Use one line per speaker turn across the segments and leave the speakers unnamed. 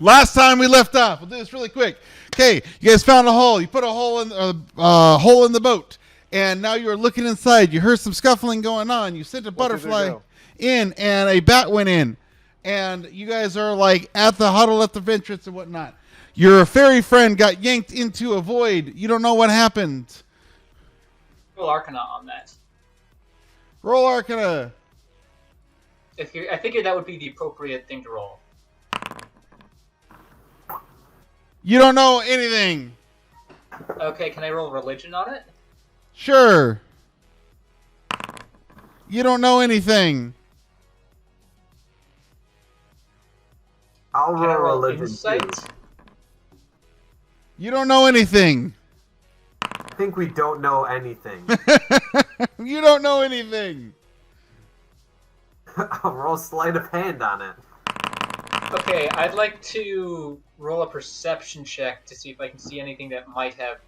Last time we left off, we'll do this really quick. Okay, you guys found a hole. You put a hole in the boat, and now you're looking inside. You heard some scuffling going on. You sent a butterfly in, and a bat went in, and you guys are like at the huddle at the entrance and whatnot. Your fairy friend got yanked into a void. You don't know what happened.
Roll Arcana on that.
Roll Arcana.
I figured that would be the appropriate thing to roll.
You don't know anything.
Okay, can I roll Religion on it?
Sure. You don't know anything.
I'll
Can I
roll
roll
religion
Insight?
too.
You don't know anything.
I think we don't know anything.
You don't know anything.
I'll roll sleight of hand on it.
Okay, I'd like to roll a perception check to see if I can see anything that might have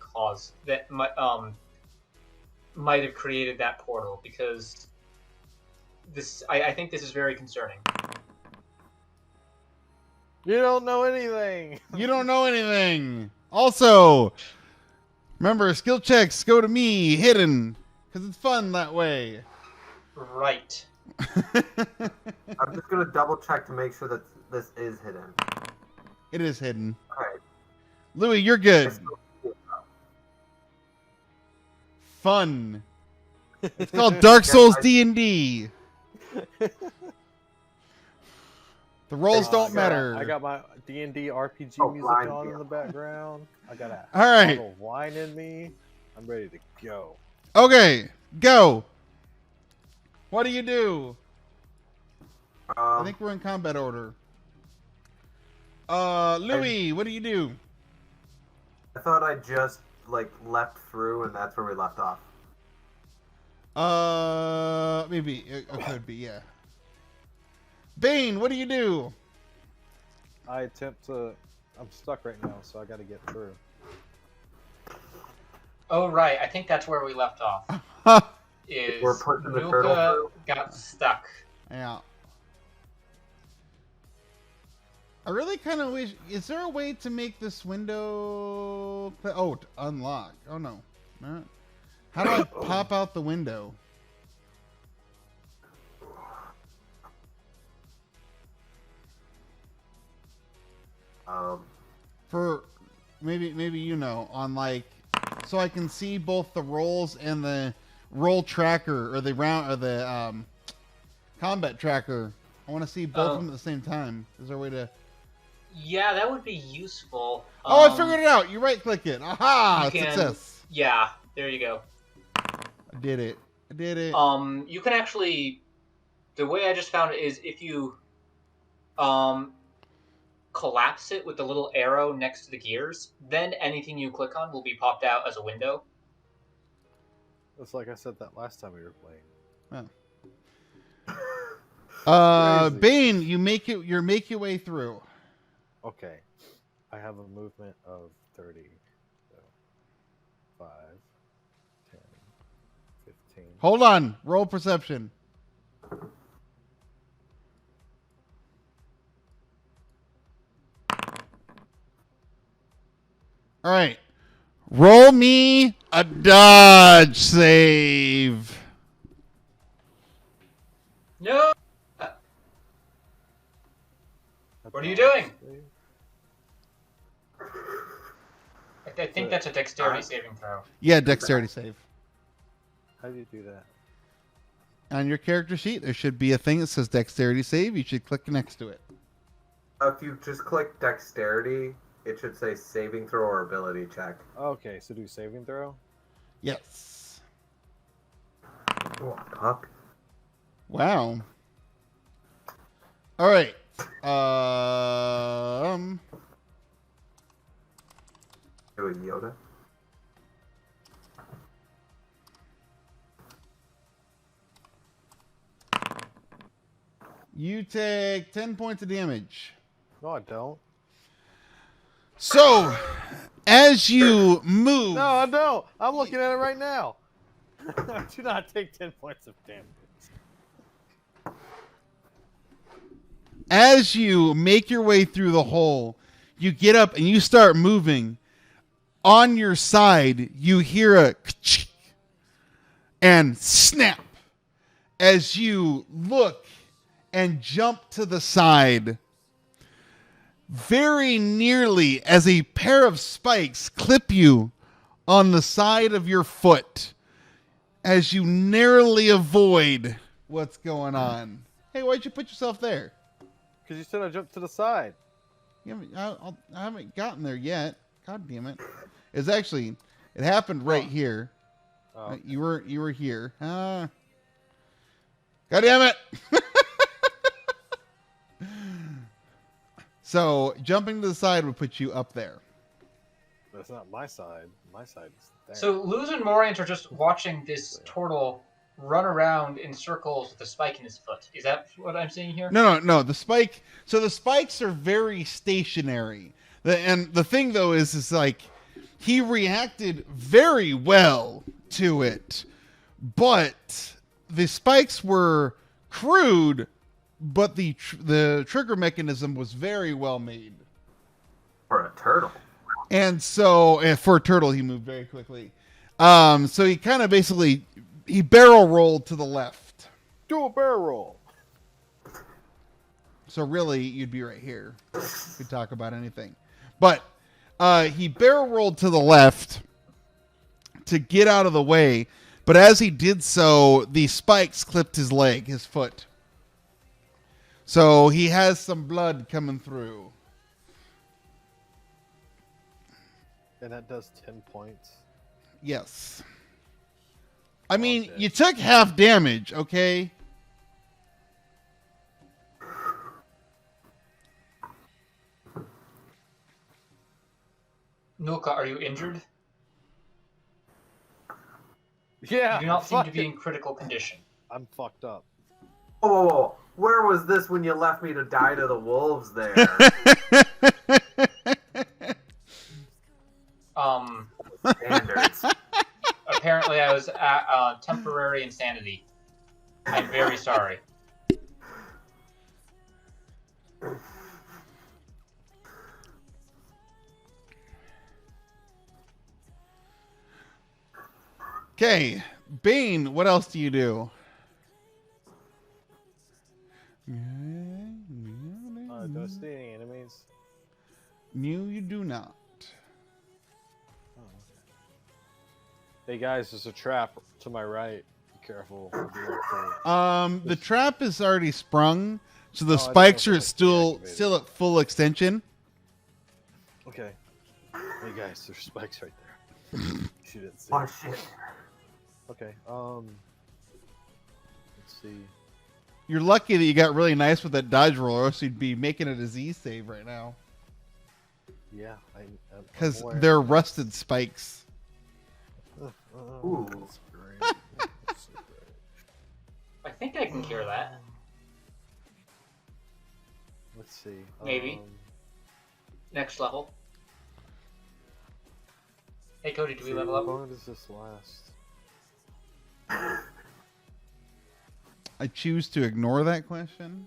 might have created that portal, because I think this is very concerning.
You don't know anything.
You don't know anything. Also, remember, skill checks go to me, hidden, because it's fun that way.
Right.
I'm just gonna double check to make sure that this is hidden.
It is hidden.
Alright.
Louis, you're good. Fun. It's called Dark Souls D&D. The rolls don't matter.
I got my D&D RPG music
blind
on
you.
in the background. I got a
All right.
bottle of wine in me. I'm ready to go.
Okay, go. What do you do? I think we're in combat order. Louis, what do you do?
I thought I just left through, and that's where we left off.
Maybe it could be, yeah. Bane, what do you do?
I attempt to. I'm stuck right now, so I got to get through.
Oh, right. I think that's where we left off. Is
We're pushing the
Nuka
turtle
got stuck.
Yeah. I really kind of wish. Is there a way to make this window? Oh, unlock. Oh no. No. How do I pop out the window? For maybe you know, on like, so I can see both the rolls and the roll tracker, or the round, or the combat tracker. I want to see both of them at the same time. Is there a way to?
Yeah, that would be useful.
Oh, I figured it out. You right click it. Aha! Success.
Yeah, there you go.
I did it. I did it.
You can actually. The way I just found it is if you, collapse it with the little arrow next to the gears, then anything you click on will be popped out as a window.
It's like I said that last time we were playing.
Oh. Bane, you make your way through.
Okay. I have a movement of 30. So 5, 10, 15.
Hold on. Roll perception. All right. Roll me a dodge save.
No! What are you doing? I think that's a dexterity saving throw.
Yeah, dexterity save.
How do you do that?
On your character sheet, there should be a thing that says dexterity save. You should click next to it.
If you just click dexterity, it should say saving throw or ability check.
Okay, so do saving throw?
Yes.
Oh, puck.
Wow. All right.
Do a Yoda.
You take 10 points of damage.
No, I don't.
So, as you move...
No, I don't. I'm looking at it right now. Do not take 10 points of damage.
as you make your way through the hole, you get up and you start moving. On your side, you hear a and snap as you look and jump to the side. Very nearly as a pair of spikes clip you on the side of your foot as you narrowly avoid what's going on. Hey, why'd you put yourself there?
Because you said I jumped to the side.
I haven't gotten there yet. God damn it. It's actually, it happened right here.
Oh, okay.
You were here. God damn it. So jumping to the side would put you up there.
But it's not my side. My side is there.
So Luz and Morant are just watching this turtle run around in circles with a spike in his foot. Is that what I'm seeing here?
No. The spike. So the spikes are very stationary. And the thing though is like he reacted very well to it, but the spikes were crude. But the trigger mechanism was very well made.
For a turtle.
And so, for a turtle, he moved very quickly. So he kind of basically, he barrel rolled to the left.
Do a barrel roll.
So really, you'd be right here. We could talk about anything. But he barrel rolled to the left to get out of the way. But as he did so, the spikes clipped his leg, his foot. So he has some blood coming through.
And that does 10 points.
Yes. I mean, you took half damage, okay?
Nulka, are you injured?
Yeah.
You do not seem to be in critical condition.
I'm fucked up.
Oh, where was this when you left me to die to the wolves there? Standards.
Apparently I was at temporary insanity. I'm very sorry.
Okay, Bane, what else do you do?
Do I see any enemies?
No, you do not.
Oh, okay. Hey guys, there's a trap to my right. Be careful.
The trap is already sprung, so the
Oh,
spikes
I didn't know
are
if
still
it was
still at full extension.
Okay. Hey guys, there's spikes right there. You didn't see.
Oh shit.
Okay. Let's see.
You're lucky that you got really nice with that dodge roll, or else you'd be making a disease save right now.
Yeah,
Because they're rusted spikes.
Ooh.
That's great. That's so great.
I think I can cure that.
Let's see.
Maybe. Next level. Hey Cody, do we level
How
up?
long does this last?
I choose to ignore that question.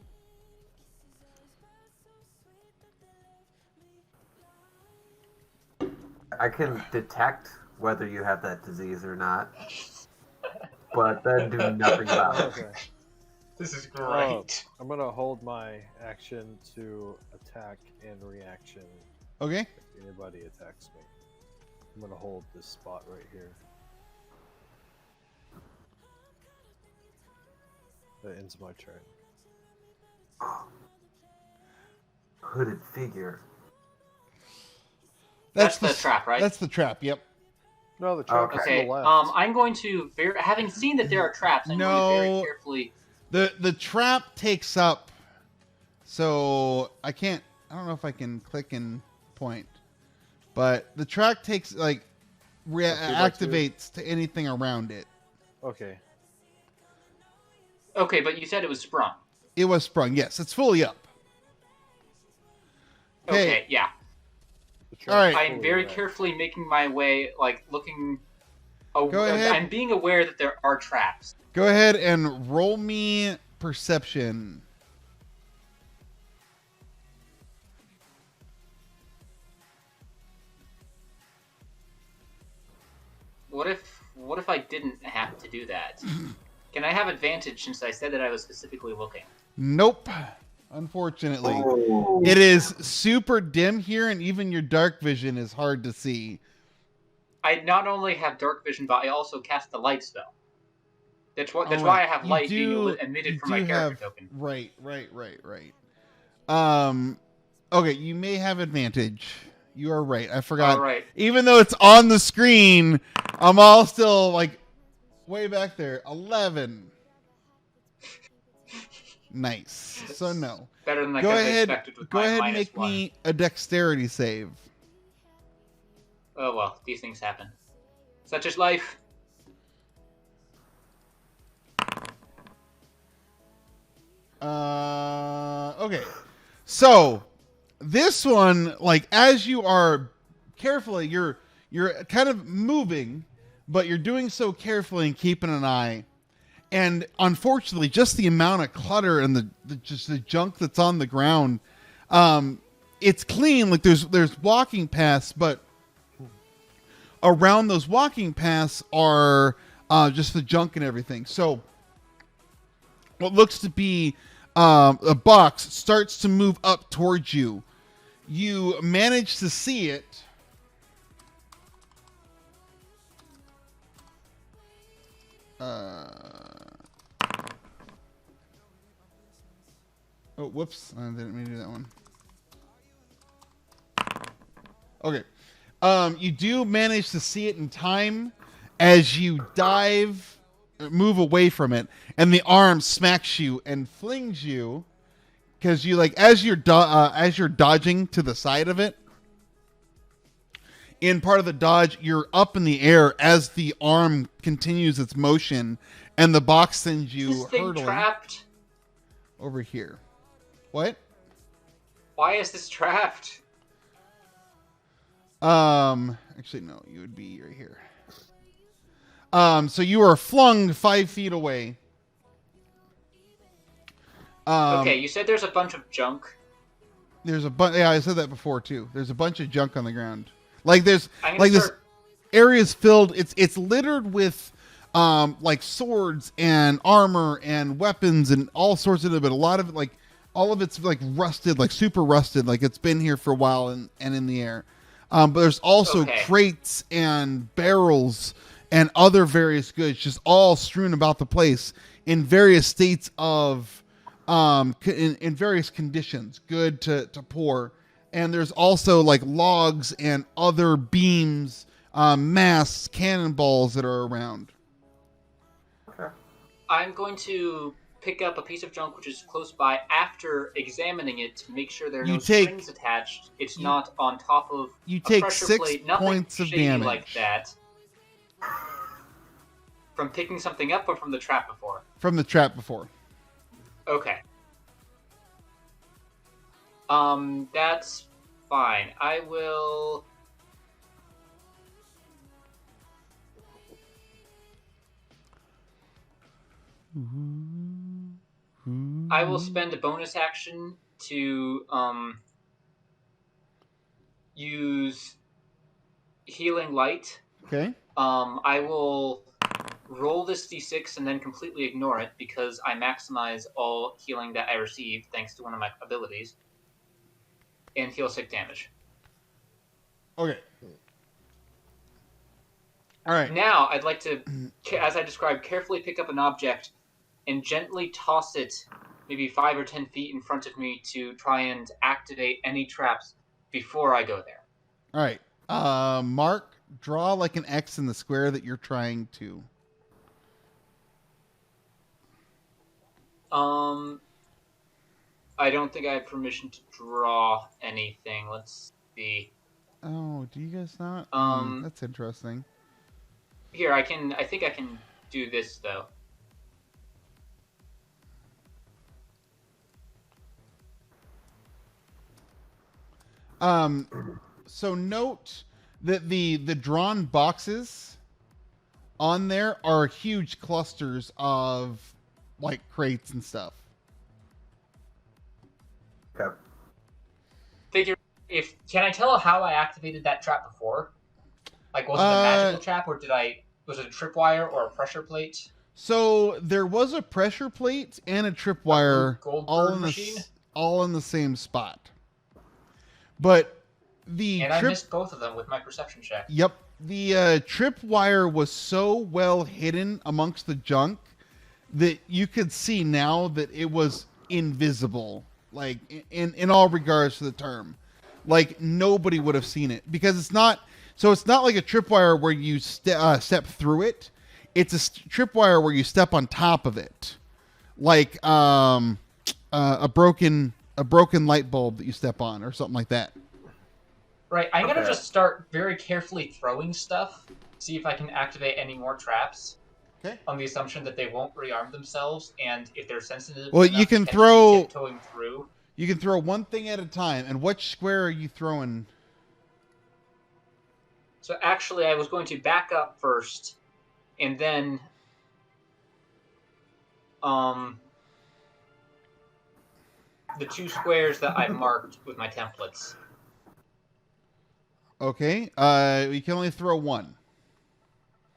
I can detect whether you have that disease or not, but then do nothing about it.
Okay.
This is great.
I'm gonna hold my action to attack and reaction
Okay.
if anybody attacks me. I'm gonna hold this spot right here. That ends my turn.
Hooded figure.
That's the trap, right?
That's the trap. Yep.
No, the trap is to
Okay.
the left.
I'm going to having seen that there are traps. I'm going to very carefully.
The trap takes up. So I can't. I don't know if I can click and point, but the trap takes like activates to anything around it.
Okay.
Okay, but you said it was sprung.
It was sprung. Yes, it's fully up.
Okay, yeah.
The trap's
All right.
I'm
fully
very
red.
carefully making my way, like looking.
Go ahead.
I'm being aware that there are traps.
Go ahead and roll me perception.
What if I didn't have to do that? Can I have advantage since I said that I was specifically looking?
Nope. Unfortunately.
Oh.
It is super dim here, and even your dark vision is hard to see.
I not only have dark vision, but I also cast the light spell. That's why I have
You
light
do-
being emitted
you
from my
do
character
have-
token.
Right. Okay, you may have advantage. You are right. I forgot.
All right.
Even though it's on the screen, I'm all still like way back there. 11. Nice. So no.
Better than I
Go
could have
ahead.
expected with
Go
my
ahead and
minus
make
one.
me a dexterity save.
Oh well, these things happen. Such is life.
Okay. So this one, like, as you are carefully, you're kind of moving, but you're doing so carefully and keeping an eye. And unfortunately, just the amount of clutter and the junk that's on the ground, it's clean. Like there's walking paths, but around those walking paths are just the junk and everything. So what looks to be a box starts to move up towards you. You manage to see it. Oh, whoops. I didn't mean to do that one. Okay. You do manage to see it in time as you move away from it, and the arm smacks you and flings you because you as you're dodging to the side of it. In part of the dodge, you're up in the air as the arm continues its motion, and the box sends you
Is this thing
hurtling
trapped?
over here. What?
Why is this trapped?
Actually, no, you would be right here. So you are flung 5 feet away.
Okay, you said there's a bunch of junk.
There's a bunch. Yeah, I said that before too. There's a bunch of junk on the ground. Like there's
I'm gonna
like this
start-
area is filled. It's littered with like swords and armor and weapons and all sorts of it. But a lot of it, like all of it's like rusted, like super rusted. Like it's been here for a while and in the air. But there's also
Okay.
crates and barrels and other various goods just all strewn about the place in various states of in various conditions, good to poor. And there's also like logs and other beams, masts, cannonballs that are around.
Okay.
I'm going to pick up a piece of junk which is close by after examining it to make sure there are
You
no
take-
strings attached. It's not on top of
You
a
take
pressure
6
plate. Nothing
points of
shady
damage.
like that. From picking something up or from the trap before?
From the trap before.
Okay. That's fine. I will... I will spend a bonus action to use Healing Light.
Okay.
I will roll this d6 and then completely ignore it because I maximize all healing that I receive thanks to one of my abilities. And heal 6 damage.
Okay. All right.
Now, I'd like to, as I described, carefully pick up an object and gently toss it maybe 5 or 10 feet in front of me to try and activate any traps before I go there.
All right. Mark, draw like an X in the square that you're trying to.
I don't think I have permission to draw anything. Let's see.
Oh, do you guys not? That's interesting.
Here, I think I can do this, though.
So note that the drawn boxes on there are huge clusters of like crates and stuff.
Okay.
Figure can I tell how I activated that trap before? Like, was it a magical trap, or did I Was it a tripwire or a pressure plate?
So there was a pressure plate and a tripwire
Machine?
all in the same spot. But the
I missed both of them with my perception check.
Yep. The tripwire was so well hidden amongst the junk that you could see now that it was invisible, like in all regards to the term. Like nobody would have seen it because it's not like a tripwire where you step through it. It's a tripwire where you step on top of it, like a broken light bulb that you step on or something like that.
Right, I'm gonna just start very carefully throwing stuff, see if I can activate any more traps.
Okay.
On the assumption that they won't rearm themselves, and if they're sensitive,
well,
enough
you can
to
throw
tiptoeing through.
You can throw one thing at a time. And which square are you throwing?
So actually, I was going to back up first, and then, the 2 squares that I marked with my templates.
Okay. You can only throw one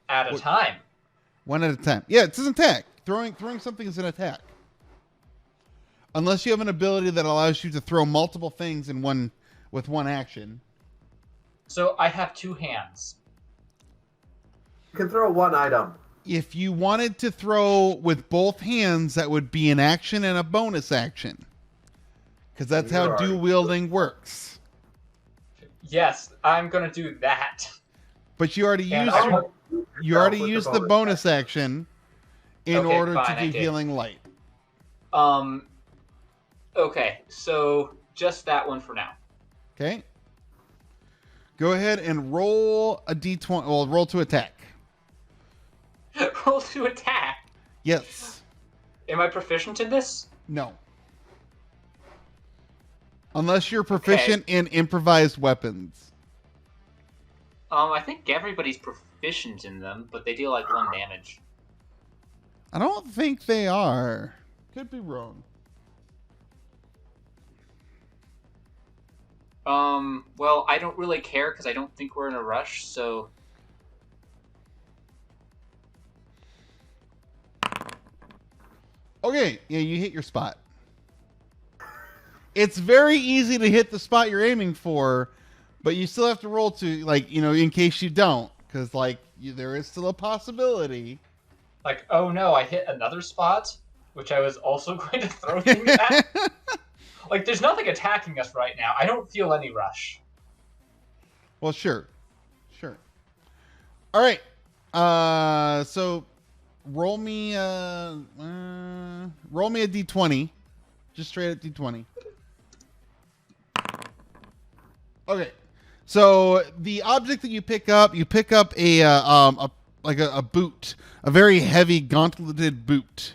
At a time.
One at a time. Yeah, it's an attack. Throwing something is an attack. Unless you have an ability that allows you to throw multiple things with one action.
So I have 2 hands.
You can throw one item.
If you wanted to throw with both hands, that would be an action and a bonus action. Because that's how dual wielding works.
Yes, I'm gonna do that.
But you already used the bonus action in order to do healing light.
Okay, so just that one for now.
Okay. Go ahead and roll a d20. Well, roll to attack.
Roll to attack?
Yes.
Am I proficient in this?
No. Unless you're proficient in improvised weapons.
I think everybody's proficient in them, but they deal like 1 damage.
I don't think they are. Could be wrong.
Well, I don't really care because I don't think we're in a rush, so...
Okay, yeah, you hit your spot. It's very easy to hit the spot you're aiming for, but you still have to roll to, like, in case you don't, because, there is still a possibility.
Like, oh no, I hit another spot, which I was also going to throw things at? Like, there's nothing attacking us right now. I don't feel any rush.
Well, sure. All right. So roll me a d20. Just straight at d20. Okay. So the object that you pick up a boot, a very heavy gauntleted boot.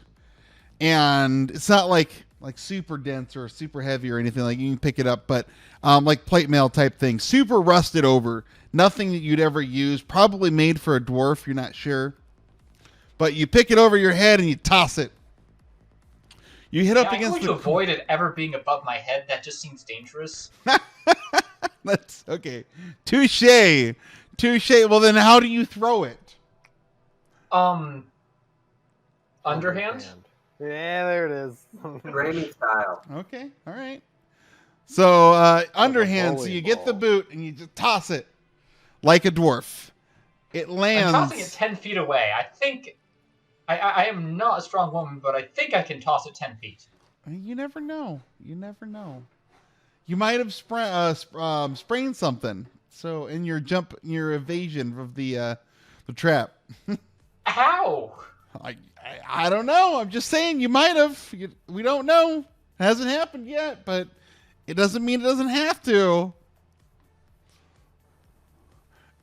And it's not like super dense or super heavy or anything. Like, you can pick it up, but like plate mail type thing, super rusted over, nothing that you'd ever use, probably made for a dwarf, you're not sure, but you pick it over your head and you toss it. You hit up against
I'm going to avoid it ever being above my head. That just seems dangerous.
That's okay. Touche. Well, then how do you throw it?
Underhand?
Yeah, there it is.
Granny style.
Okay, all right. So underhand, so you get the boot and you just toss it like a dwarf. It lands.
I'm tossing it 10 feet away. I think I am not a strong woman, but I think I can toss it 10 feet.
You never know. You might have sprained something. So in your evasion of the trap.
How?
I don't know. I'm just saying you might have. We don't know. Hasn't happened yet, but it doesn't mean it doesn't have to.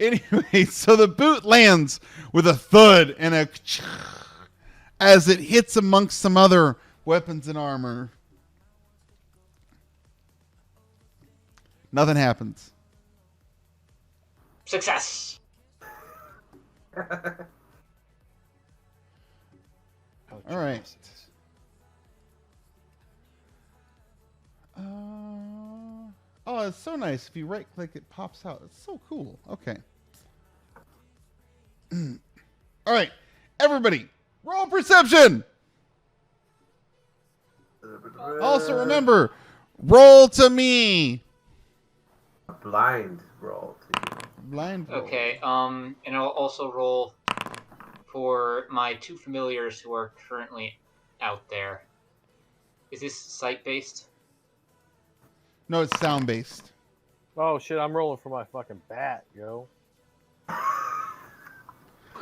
Anyway, so the boot lands with a thud and a as it hits amongst some other weapons and armor. Nothing happens.
Success.
All right. Oh, it's so nice. If you right click, it pops out. It's so cool. Okay. All right, everybody, roll perception. Also remember, roll to me.
Blind roll.
Blind roll.
Okay. And I'll also roll for my 2 familiars who are currently out there. Is this sight-based?
No, it's sound based.
Oh shit! I'm rolling for my fucking bat, yo.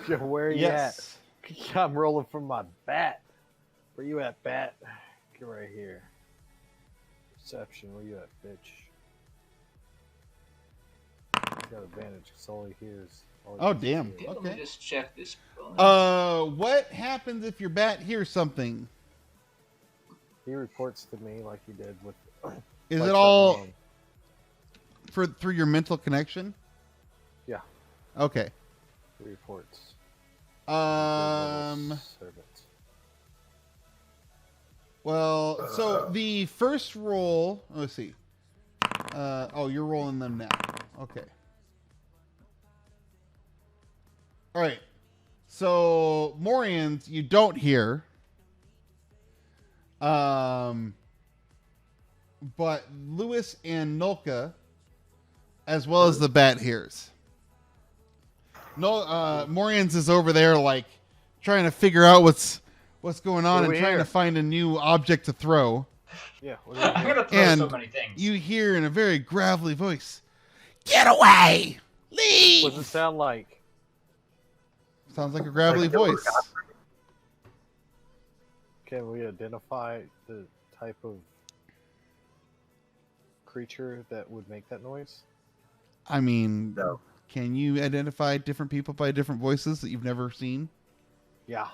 Yo, where are you at? I'm rolling for my bat. Where you at, bat? Get right here. Perception, where you at, bitch? You got advantage because all he hears.
Oh damn.
Okay, let me just check this.
What happens if your bat hears something?
He reports to me like he did with.
Is
like
it all
Sherman.
through your mental connection?
Yeah.
Okay.
He reports.
Servant. Well, so the first roll. Let's see. Oh, you're rolling them now. Okay. All right. So Morians, you don't hear. But Lewis and Nolka, as well as the bat hears. No, Morians is over there, like trying to figure out what's going on and trying to find a new object to throw.
Yeah.
I'm gonna throw so many things.
You hear in a very gravelly voice, "Get away! Leave!"
What does it sound like?
Sounds like a gravelly voice.
Can we identify the type of creature that would make that noise?
I mean,
No.
can you identify different people by different voices that you've never seen?
Yeah.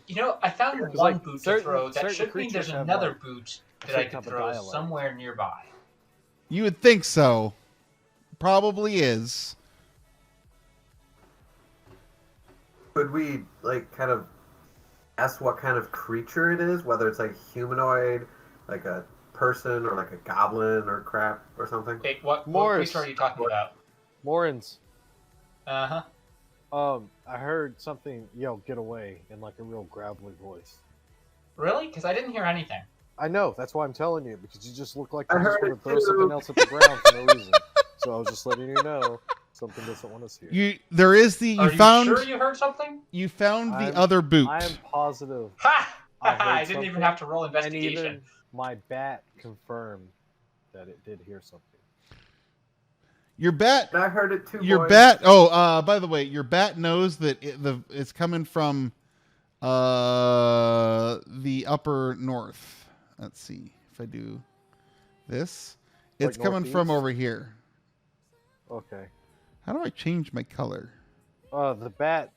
You know, I found
Because,
one
like,
boot to
certain-
throw. That
certain
should mean there's
creatures have,
another
like,
boot that I
certain
could
type of
throw
dialect.
somewhere nearby.
You would think so. Probably is.
Could we like kind of guess what kind of creature it is? Whether it's like humanoid, like a person, or like a goblin or crap or something?
Wait, what
Morris.
creature are you talking about?
Morins.
Uh-huh.
I heard something yell "get away" in like a real gravelly voice.
Really? Because I didn't hear anything.
I know, that's why I'm telling you, because you just look like
I
you just
heard
want to
it
throw
too.
something else at the ground for no reason. So I was just letting you know something doesn't want us here.
There is the
Are you sure you heard something?
you found the
I'm-
other boot.
I am positive.
Ha!
I heard
I didn't even
something,
have to roll
And
investigation.
even my bat confirmed that it did hear something.
Your bat
And I heard it too.
Your
boys.
bat. Oh, by the way, your bat knows that it's coming from the upper north. Let's see if I do this. It's
Like
coming from
northeast?
over here.
Okay.
How do I change my color?
The bat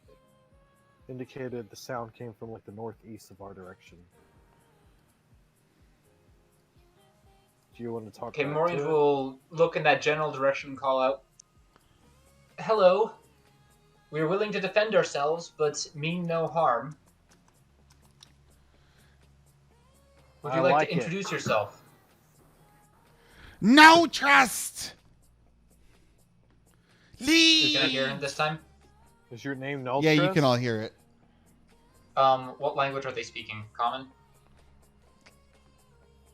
indicated the sound came from like the northeast of our direction. Do you want to talk
Okay,
back
Morian
to it?
will look in that general direction and call out, "Hello. We are willing to defend ourselves, but mean no harm. Would you
I
like
like
to
it.
introduce yourself?"
No trust. Leave.
Can I hear him this time?
Is your name Nultress?
Yeah, you can all hear it.
What language are they speaking? Common?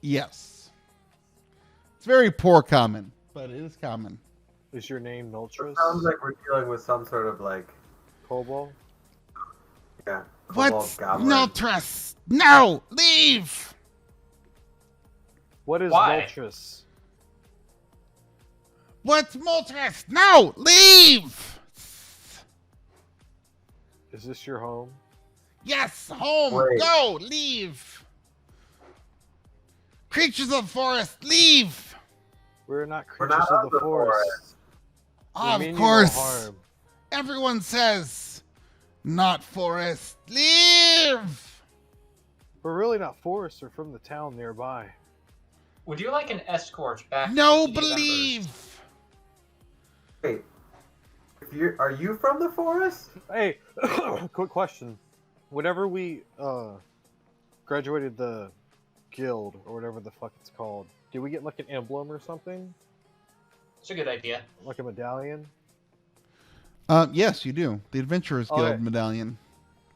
Yes. It's very poor common, but it is common.
Is your name
It
Nultress?
sounds like we're dealing with some sort of like
Kobold?
yeah. kobold
What's
goblin.
no trust? No, leave.
What is
Why?
Nultress?
What's Moltres? No, leave.
Is this your home?
Yes, home.
Wait.
Go, leave. Creatures of the forest, leave.
We're not
We're
creatures
not
of the forest. We
Of
mean you no
course.
harm.
Everyone says, not forest, leave.
We're really not forest. We're from the town nearby.
Would you like an escort back
No,
to the City of Embers?
believe.
Wait, are you from the forest?
Hey, quick question. Whenever we graduated the guild or whatever the fuck it's called, did we get like an emblem or something?
It's a good idea.
Like a medallion?
Yes, you do. The Adventurers Guild
Okay.
medallion.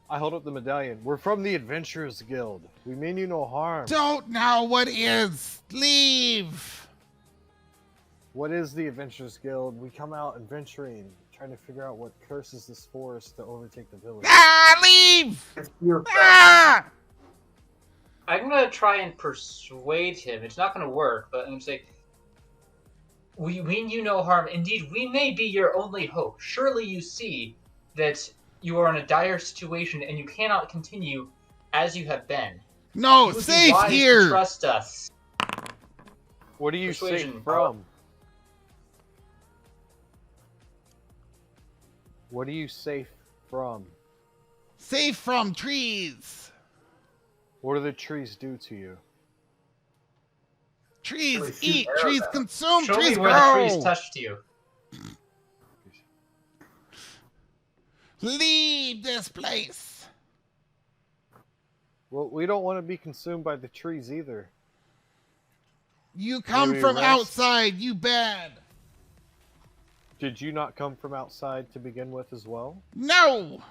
I hold up the medallion. We're from the Adventurers Guild. We mean you no harm.
Don't know what is. Leave.
What is the Adventurers Guild? We come out adventuring, trying to figure out what curses this forest to overtake the village.
Ah, leave.
It's your
Ah!
I'm gonna try and persuade him. It's not gonna work, but I'm gonna say, we mean you no harm. Indeed, we may be your only hope. Surely you see that you are in a dire situation and you cannot continue as you have been.
No,
You would be
safe
wise to
here.
trust us.
What are you safe
Persuasion.
from? What are you safe from?
Safe from trees.
What do the trees do to you?
Trees
Really shoot
eat.
arrows
Trees
at 'em.
consume.
Show
trees
me where
grow.
the trees touched you.
Leave this place.
Well, we don't want to be consumed by the trees either.
You come
Maybe
from
rest.
outside. You bad.
Did you not come from outside to begin with as well?
No.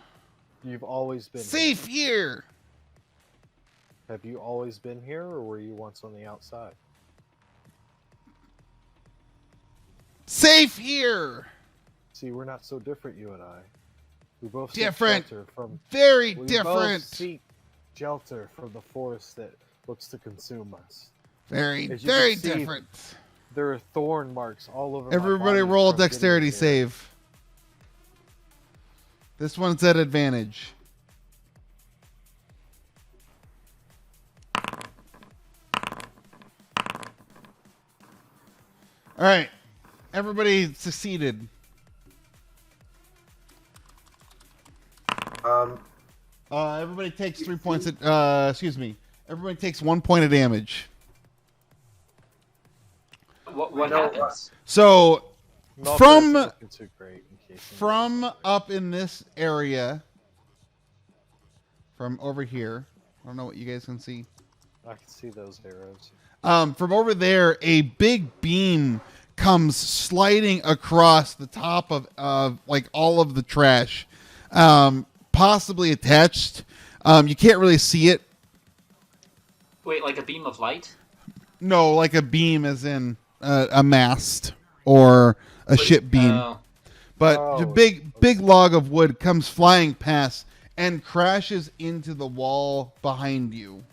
You've always been
Safe here.
here. Have you always been here, or were you once on the outside?
Safe here.
See, we're not so different, you and I. We both
Different.
seek shelter from
Very
we
different.
both seek shelter from the forest that looks to consume us.
Very,
As you
very
can see,
different.
There are thorn marks all over. my
Everybody
body
roll a
from getting
dexterity
here.
save. This one's at advantage. All right. Everybody succeeded. Everybody takes 3 points. Excuse me. Everybody takes 1 point of damage.
What
know
happens?
So
Not
From-
that it's too great in case
from up in this area, from over here, I don't know what you guys can see.
I can see those arrows.
From over there, a big beam comes sliding across the top of like all of the trash, possibly attached. You can't really see it.
Wait, like a beam of light?
No, like a beam, as in a mast or a ship beam.
Oh.
But
Oh,
the big log of wood comes flying past and crashes into the wall behind you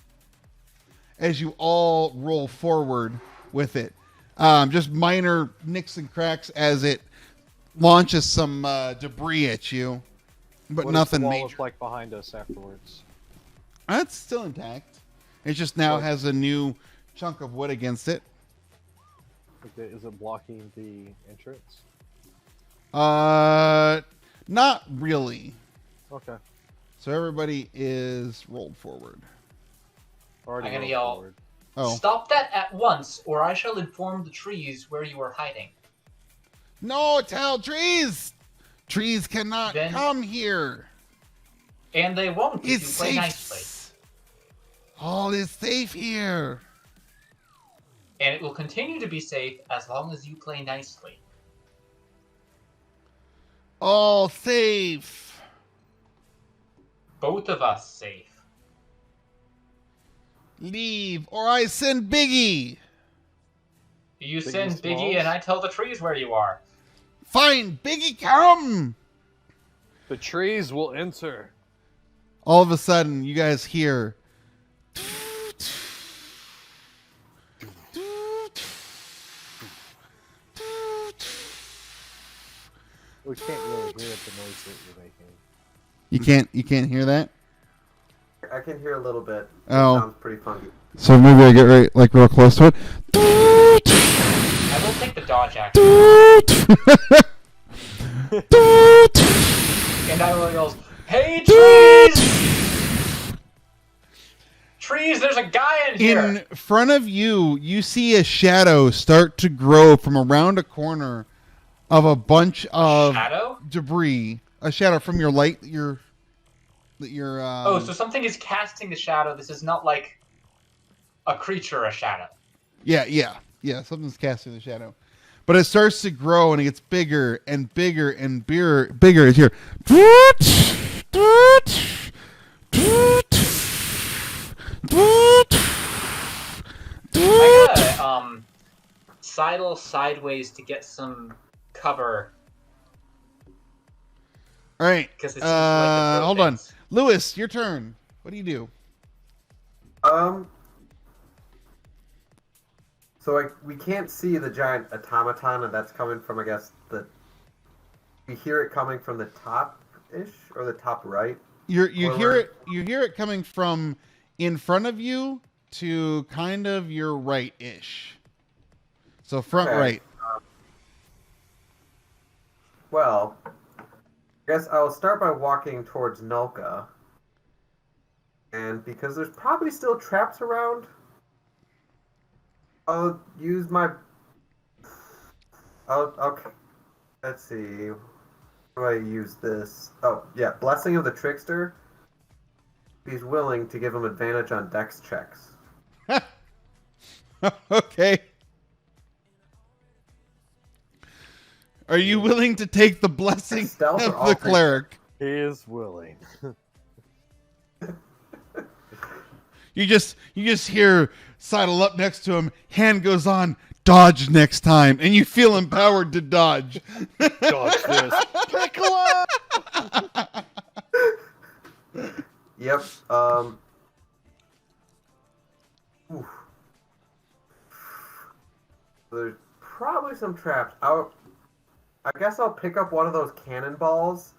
as you all roll forward with it. Just minor nicks and cracks as it launches some debris at you, but
What
nothing
does the wall
major.
look like behind us afterwards?
It's still intact. It just now
So-
has a new chunk of wood against it.
Is it blocking the entrance?
Not really.
Okay.
So everybody is rolled forward.
Already
I'm gonna
rolled
yell.
forward.
Oh.
Stop that at once, or I shall inform the trees where you are hiding.
No, tell trees! Trees cannot
Then-
come here.
And they won't if
It's
you play
safe.
nicely.
All is safe here.
And it will continue to be safe as long as you play nicely.
All safe.
Both of us safe.
Leave, or I send Biggie.
You
Biggie
send Biggie
Smalls?
and I tell the trees where you are.
Fine, Biggie, come.
The trees will enter.
All of a sudden, you guys hear.
We can't really hear the noise that you're making.
You can't hear that.
I can hear a little bit.
Oh.
It sounds pretty funky.
So maybe I get real close to it.
I will take the dodge action. And I will yell, "Hey trees! Trees, there's a guy in here!"
In front of you, you see a shadow start to grow from around a corner of a bunch of
Shadow?
debris. A shadow from your light. Your.
Oh, so something is casting the shadow. This is not like a creature, a shadow.
Yeah. Something's casting the shadow. but it starts to grow and it gets bigger and bigger and bigger. It's here.
I gotta sidle sideways to get some cover.
All right.
Because it seems like
Hold on, Lewis, your turn. What do you do?
So we can't see the giant automaton, and that's coming from, I guess, we hear it coming from the top-ish or the top right.
You hear it coming from in front of you to kind of your right-ish. So front right.
Well, I guess I'll start by walking towards Nulka. And because there's probably still traps around, I'll use my... let's see. How do I use this? Oh, yeah. Blessing of the Trickster. He's willing to give him advantage on dex checks.
Okay. Are you willing to take the blessing
Stealth or
of
all
the
three?
cleric?
He is willing.
You just hear sidle up next to him, hand goes on, dodge next time, and you feel empowered to dodge.
Dodge this. Piccolo!
Yep. Oof. There's probably some traps. I guess I'll pick up one of those cannonballs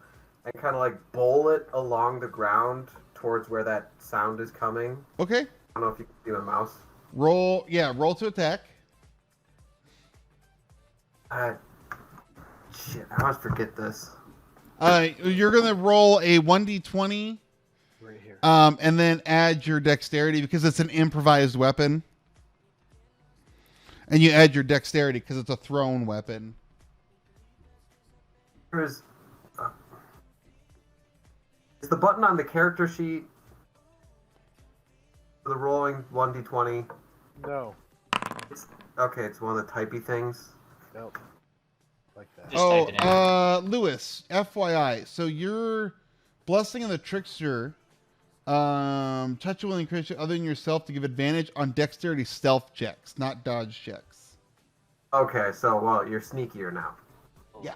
and kind of like bowl it along the ground towards where that sound is coming.
Okay.
I don't know if you can see my mouse.
Roll to attack.
Shit, I always forget this.
You're gonna roll a 1d20,
Right here.
and then add your dexterity because it's an improvised weapon, and you add your dexterity because it's a thrown weapon.
Is the button on the character sheet for the rolling 1d20?
No.
Okay, it's one of the typey things.
Nope. Like that.
Just type it in.
Lewis, FYI, so your blessing of the trickster, touch a willing creature other than yourself to give advantage on dexterity stealth checks, not dodge checks.
Okay, so, well, you're sneakier now.
Yeah.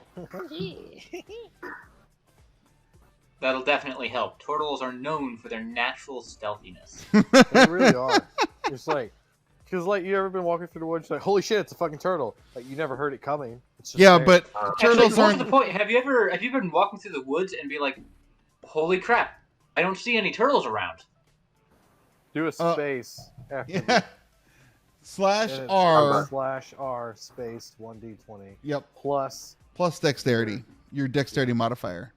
That'll definitely help. Turtles are known for their natural stealthiness.
They really are. It's like, because like you ever been walking through the woods, like holy shit, it's a fucking turtle. Like you never heard it coming. It's just
Yeah,
there.
but
Actually,
turtles
more to
aren't.
the point, have you been walking through the woods and be like, holy crap, I don't see any turtles around.
Do a space after
Yeah. Slash
and it's
R.
/R space 1d20.
Yep.
Plus
Plus dexterity. Your dexterity modifier.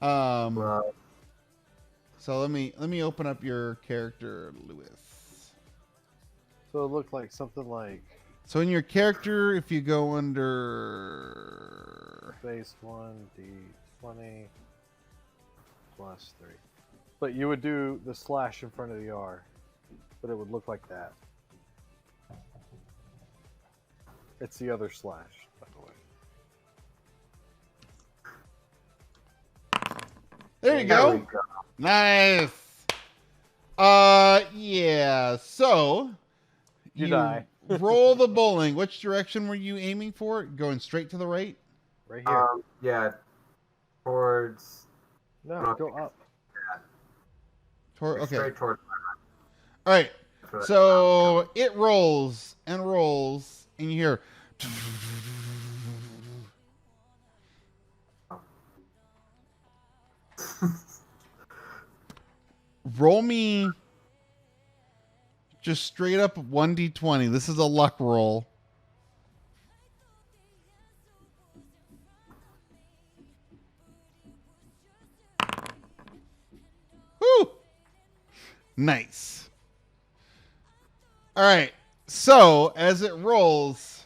So let me open up your character, Lewis.
so it looked like something like
So in your character, if you go under
space 1d20 plus 3. But you would do the slash in front of the R. But it would look like that. It's the other slash, by the way.
there you
There we
go.
go.
Nice. Yeah. So
You die.
roll the bowling. Which direction were you aiming for? Going straight to the right?
Right here.
Yeah, towards...
No, go up.
Okay.
Straight towards...
All right.
That's what
So it rolls and rolls, and you hear. Roll me just straight up 1d20. This is a luck roll. Woo! Nice. All right. So as it rolls,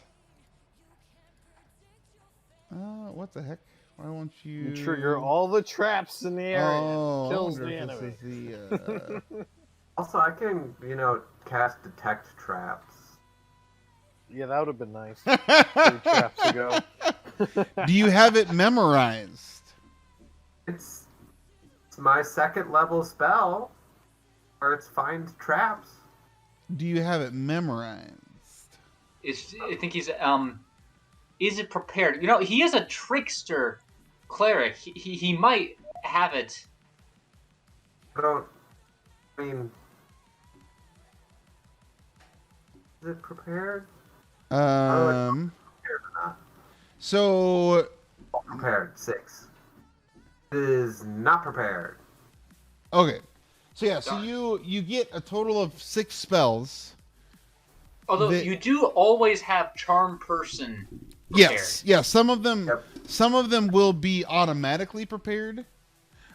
what the heck? Why won't you
You trigger all the traps in the area.
Oh, I
Kills
wonder
the
if
enemy.
this is the,
Also, I can, cast detect traps.
Yeah, that would have been nice. 3 traps ago.
Do you have it memorized?
It's my 2nd level spell, or it's find traps.
Do you have it memorized?
I think he's is it prepared? You know, he is a trickster cleric. He might have it.
I mean, is it prepared?
Um.
Prepared or not?
So
Prepared 6. It is not prepared.
okay. So yeah. So
Darn.
you get a total of 6 spells.
Although you do always have charm person prepared.
Yes. Yeah. Some of them.
Yep.
Some of them will be automatically prepared.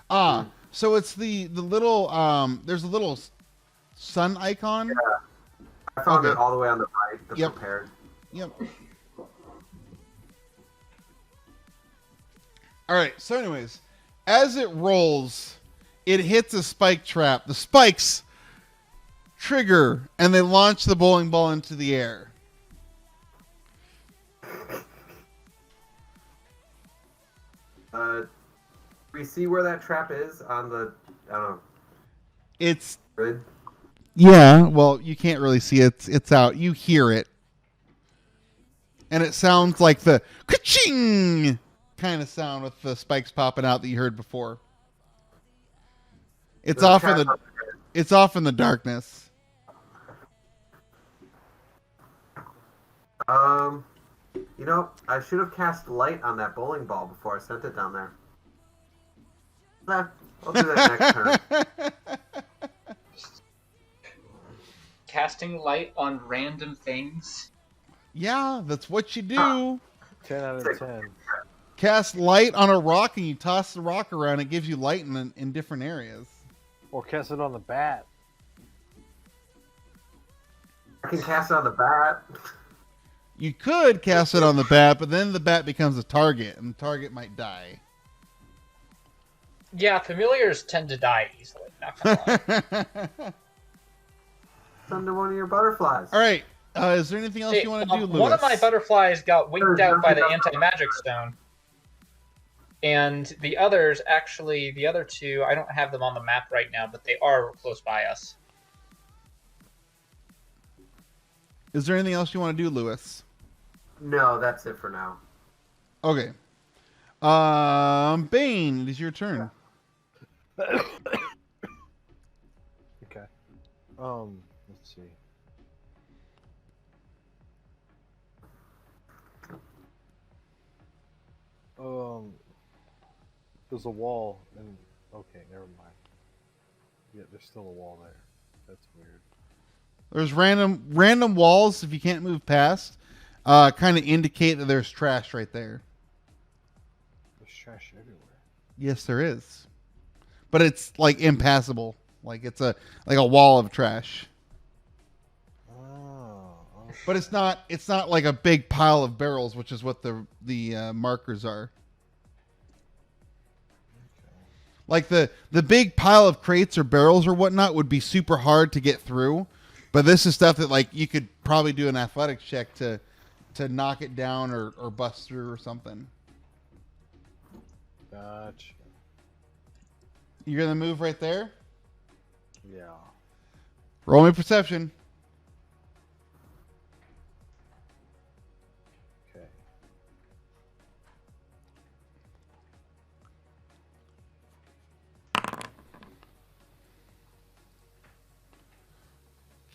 So it's the little there's a little sun icon.
Yeah. I found
Okay.
it all the way on the right, the
Yep.
prepared.
Yep. All right. So anyways, as it rolls, it hits a spike trap. The spikes trigger and they launch the bowling ball into the air.
We see where that trap is on the, I don't know,
It's
grid.
yeah, well, you can't really see it. It's out. You hear it. And it sounds like the ka-ching kind of sound with the spikes popping out that you heard before. It's
The
off in
trap
the
on the grid.
it's off in the darkness.
You know, I should have cast light on that bowling ball before I sent it down there. Nah, I'll do that next turn.
Casting light on random things.
Yeah, that's what you do.
10 out of 10.
Cast light on a rock and you toss the rock around. It gives you light in different areas.
Or cast it on the bat.
I can cast it on the bat.
You could cast it on the bat, but then the bat becomes a target, and the target might die.
Yeah, familiars tend to die easily. Not gonna lie.
Send to one of your butterflies.
All right. Is there anything else
Hey,
you want to do, Lewis?
one of my butterflies got winked
There's
out by the
nothing else.
anti-magic stone. And the others, actually, the other 2, I don't have them on the map right now, but they are close by us.
Is there anything else you want to do, Lewis?
No, that's it for now.
Okay. Bane, it is your turn.
Okay. Let's see. There's a wall, and okay, never mind. Yeah, there's still a wall there. That's weird.
There's random walls if you can't move past. Kind of indicate that there's trash right there.
There's trash everywhere.
Yes, there is, but it's like impassable. Like it's a wall of trash.
Oh. Okay.
But it's not like a big pile of barrels, which is what the markers are. Like the big pile of crates or barrels or whatnot would be super hard to get through, but this is stuff that like you could probably do an athletics check to knock it down or bust through or something.
Gotcha.
You're gonna move right there.
Yeah.
Roll me perception.
Okay.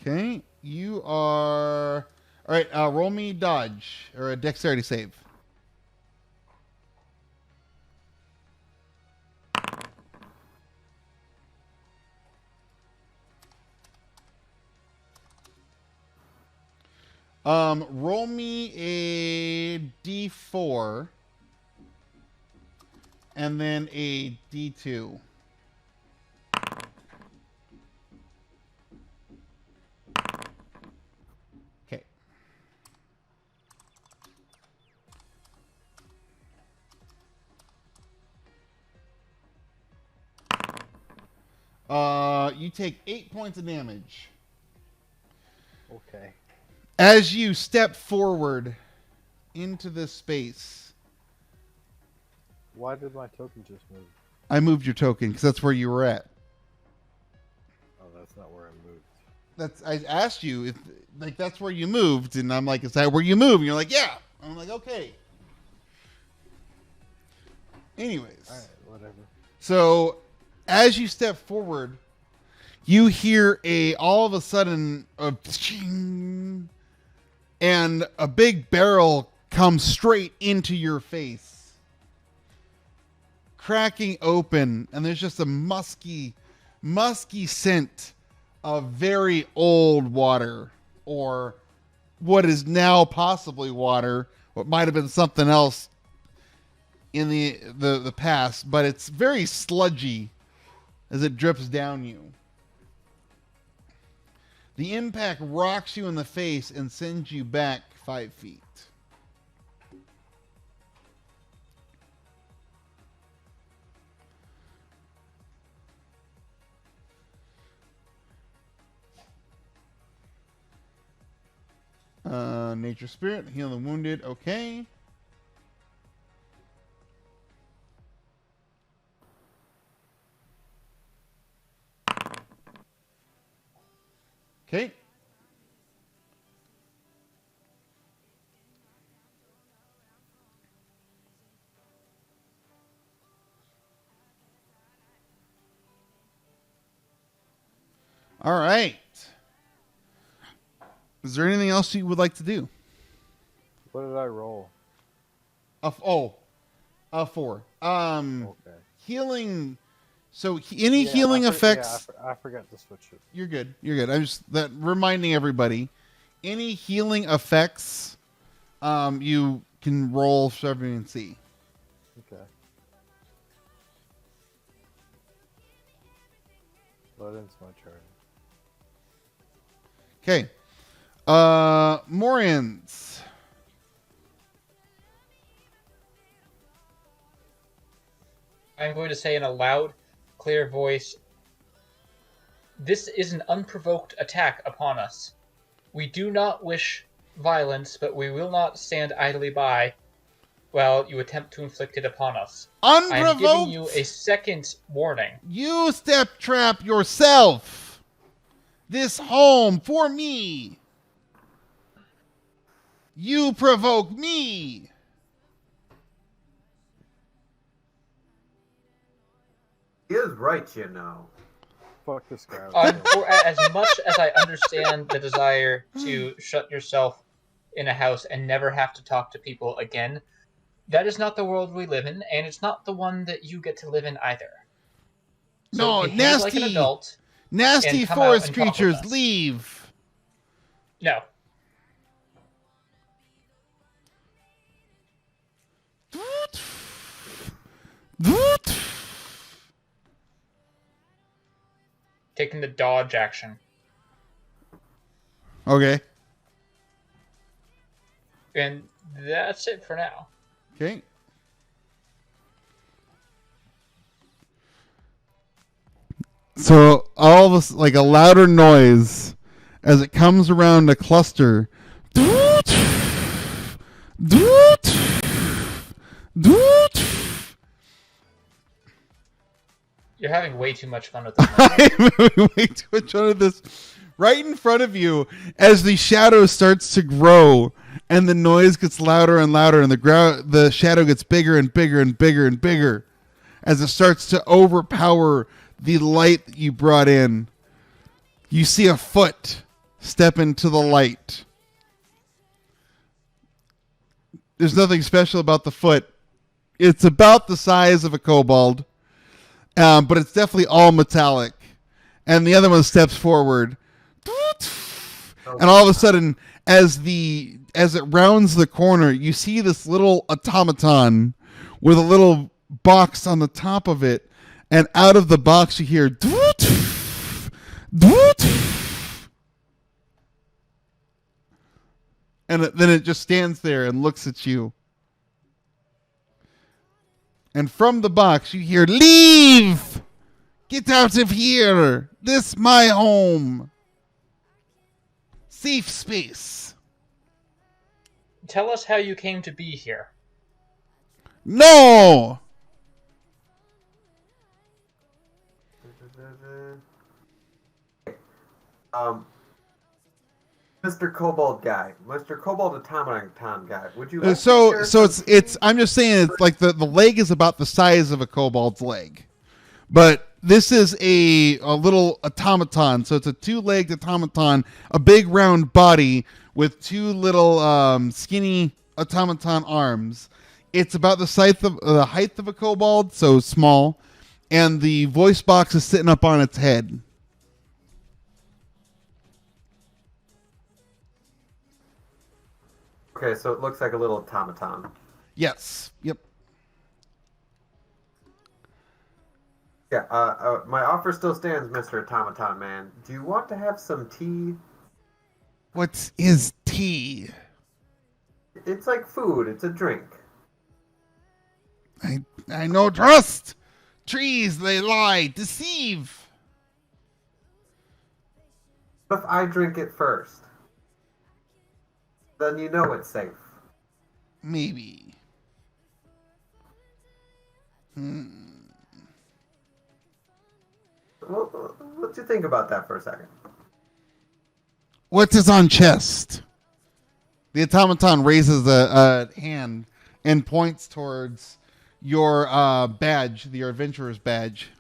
Okay, you are all right. Roll me dodge or a dexterity save. Roll me a d4 and then a d2. Okay. You take 8 points of damage.
Okay.
As you step forward into this space,
Why did my token just move?
I moved your token because that's where you were at.
Oh, that's not where I moved.
I asked you if that's where you moved, and I'm like, is that where you moved? And you're like, yeah. I'm like, okay. Anyways,
All right, whatever.
so as you step forward, you hear all of a sudden a ching, and a big barrel comes straight into your face, cracking open, and there's just a musky scent of very old water, or what is now possibly water, what might have been something else in the past, but it's very sludgy as it drips down you. The impact rocks you in the face and sends you back 5 feet. Nature Spirit, heal the wounded. Okay. Okay. All right. Is there anything else you would like to do?
What did I roll?
A 4.
Okay.
Healing. So any healing effects.
Yeah, I forgot to switch it.
You're good. I'm just reminding everybody. Any healing effects, you can roll, serve, and see.
Okay. But it's my turn.
Okay. Morians.
I'm going to say in a loud, clear voice, this is an unprovoked attack upon us. We do not wish violence, but we will not stand idly by while you attempt to inflict it upon us.
Unprovoked?
I'm giving you a second warning.
You step trap yourself. This home for me. You provoke me.
He is right, you know.
Fuck this guy.
As much as I understand the desire to shut yourself in a house and never have to talk to people again, that is not the world we live in, and it's not the one that you get to live in either. So
No,
behave like an adult.
Nasty
and come
forest
out and talk with
creatures,
us.
leave.
No. Taking the dodge action.
Okay.
And that's it for now.
Okay. So all of us, like a louder noise as it comes around a cluster.
You're having way too much fun with this.
I'm having way too much fun of this. Right in front of you, as the shadow starts to grow, and the noise gets louder and louder, and the shadow gets bigger and bigger and bigger and bigger, as it starts to overpower the light that you brought in. You see a foot step into the light. There's nothing special about the foot. It's about the size of a kobold, but it's definitely all metallic. And the other one steps forward. And all of a sudden, as it rounds the corner, you see this little automaton with a little box on the top of it. And out of the box, you hear... And then it just stands there and looks at you. And from the box, you hear, "Leave! Get out of here! This my home! Safe space!"
Tell us how you came to be here.
No!
Mr. Kobold guy, Mr. Kobold Automaton guy, would you?
So it's. I'm just saying it's like the leg is about the size of a kobold's leg, but this is a little automaton. So it's a 2-legged automaton, a big round body with 2 little skinny automaton arms. It's about the height of a kobold, so small, and the voice box is sitting up on its head.
Okay, so it looks like a little automaton.
Yes. Yep.
Yeah, my offer still stands, Mr. Automaton Man. Do you want to have some tea?
What is tea?
It's like food. It's a drink.
I know trust. Trees, they lie, deceive.
What if I drink it first? Then you know it's safe.
Maybe.
Well, what do you think about that for a second?
What is on chest? The automaton raises a hand and points towards your badge, your adventurer's badge.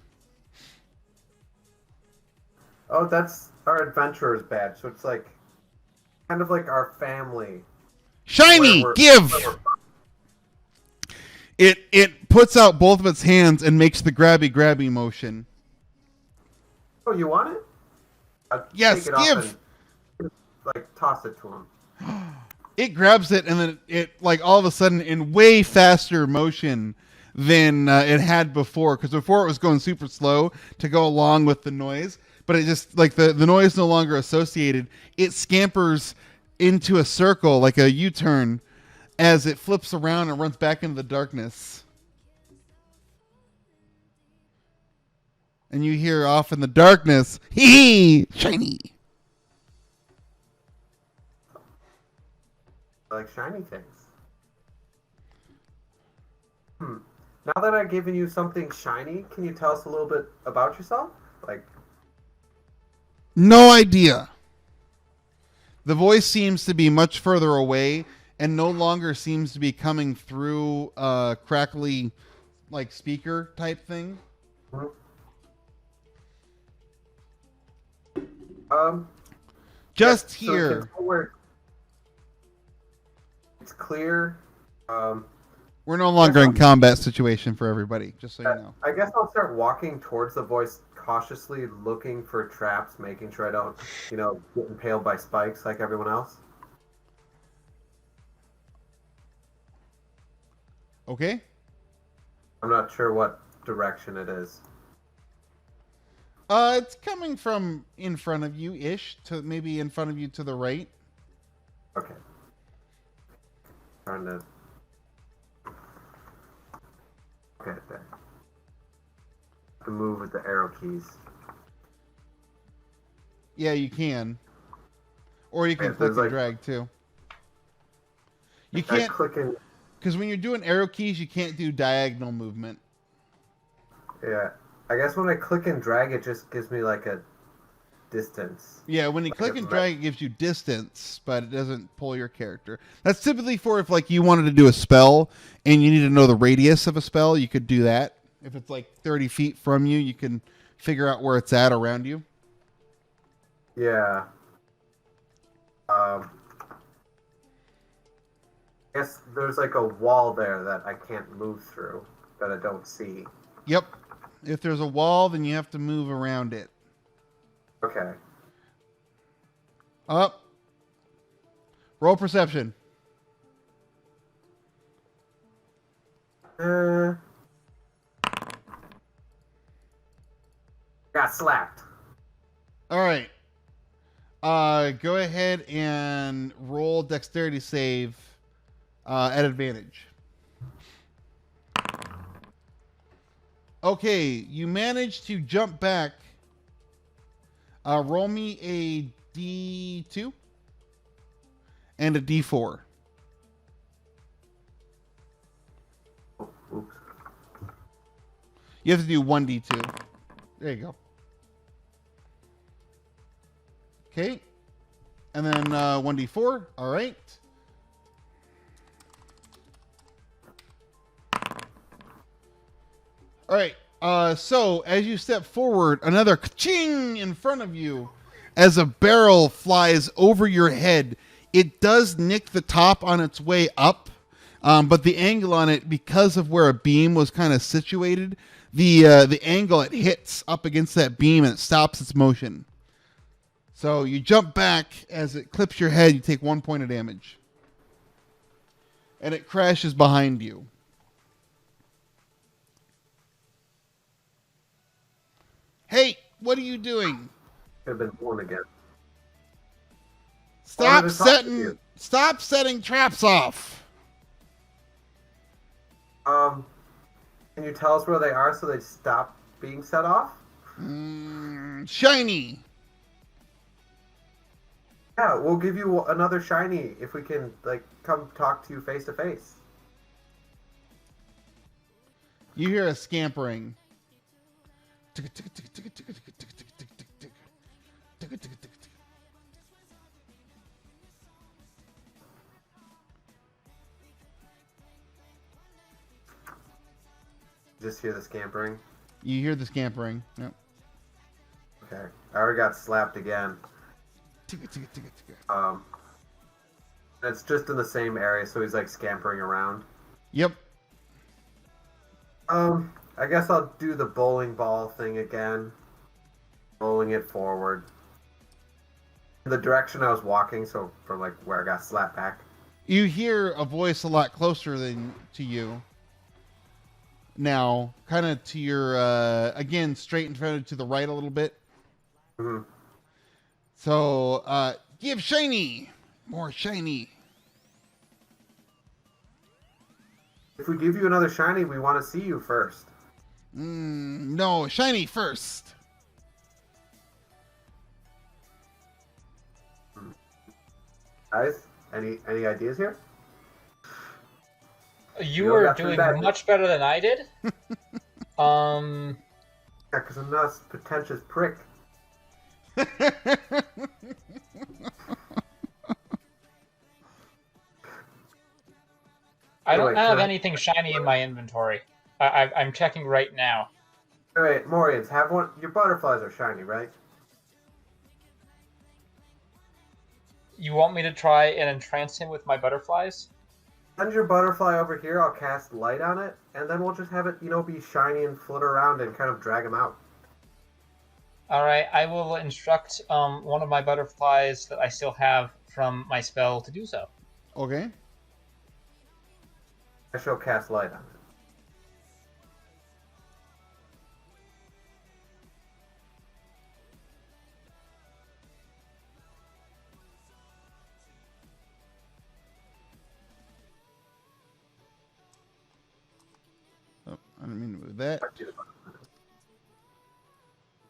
Oh, that's our adventurer's badge. So it's like kind of like our family.
Shiny, give. It puts out both of its hands and makes the grabby motion.
Oh, you want it?
Yes,
take it
give.
And, like toss it to him.
It grabs it and then it like all of a sudden in way faster motion than it had before, because before it was going super slow to go along with the noise, but it just like the noise no longer associated. It scampers into a circle like a U-turn as it flips around and runs back into the darkness. And you hear off in the darkness, hee hee, shiny.
I like shiny things. Now that I've given you something shiny, can you tell us a little bit about yourself? Like,
no idea. The voice seems to be much further away and no longer seems to be coming through a crackly like speaker type thing. Just here.
So it's clear.
We're no longer in combat situation for everybody, just so you know.
I guess I'll start walking towards the voice cautiously, looking for traps, making sure I don't, get impaled by spikes like everyone else.
Okay.
I'm not sure what direction it is.
It's coming from in front of you-ish to maybe in front of you to the right.
Okay. Trying to. Okay, there. To move with the arrow keys.
Yeah, you can. Or you can click and drag too. You can't
click and.
Because when you're doing arrow keys, you can't do diagonal movement.
Yeah. I guess when I click and drag, it just gives me like a distance.
Yeah, when you click and drag, it gives you distance, but it doesn't pull your character. That's typically for if like you wanted to do a spell and you need to know the radius of a spell, you could do that. If it's like 30 feet from you, you can figure out where it's at around you.
Yeah. I guess there's like a wall there that I can't move through, that I don't see.
Yep. If there's a wall, then you have to move around it.
Okay.
Up. Roll perception.
Got slapped.
All right. Go ahead and roll dexterity save at advantage. Okay, you managed to jump back. Roll me a D2 and a D4. You have to do 1d2. There you go. Okay. And then 1d4. All right. All right. So as you step forward, another ka-ching in front of you as a barrel flies over your head. It does nick the top on its way up, but the angle on it, because of where a beam was kind of situated, the angle it hits up against that beam and it stops its motion. So you jump back as it clips your head. You take 1 point of damage, and it crashes behind you. Hey, what are you doing?
Could have been born again.
Stop setting traps off.
Can you tell us where they are so they stop being set off?
Shiny.
Yeah, we'll give you another shiny if we can, like, come talk to you face to face.
You hear a scampering.
Just hear the scampering.
You hear the scampering. Yep.
Okay. I already got slapped again. It's just in the same area, so he's like scampering around.
Yep.
I guess I'll do the bowling ball thing again. Bowling it forward. In the direction I was walking, so from like where I got slapped back.
You hear a voice a lot closer than to you. Now, kind of to your, again, straight in front of to the right a little bit.
Mm-hmm.
So, give shiny. More shiny.
If we give you another shiny, we want to see you first.
No, shiny first.
Guys, any ideas here?
You were doing much better than I did.
Yeah, because I'm not a pretentious prick.
I don't have anything shiny in my inventory. I'm checking right now.
Alright, Morians, have one. Your butterflies are shiny, right?
You want me to try and entrance him with my butterflies?
Send your butterfly over here, I'll cast light on it, and then we'll just have it, be shiny and flutter around and kind of drag him out.
Alright, I will instruct one of my butterflies that I still have from my spell to do so.
Okay.
I shall cast light on it.
Oh, I didn't mean to move that.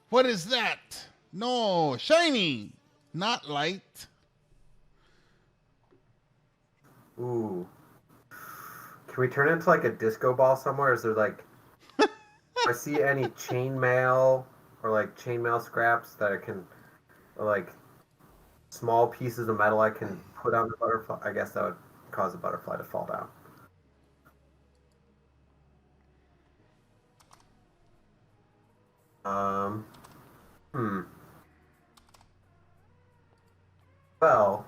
What is that? No, shiny, not light.
Ooh. Can we turn it into like a disco ball somewhere? Is there like... Do I see any chainmail or like chainmail scraps that I can... Or like small pieces of metal I can put on the butterfly? I guess that would cause the butterfly to fall down. Well,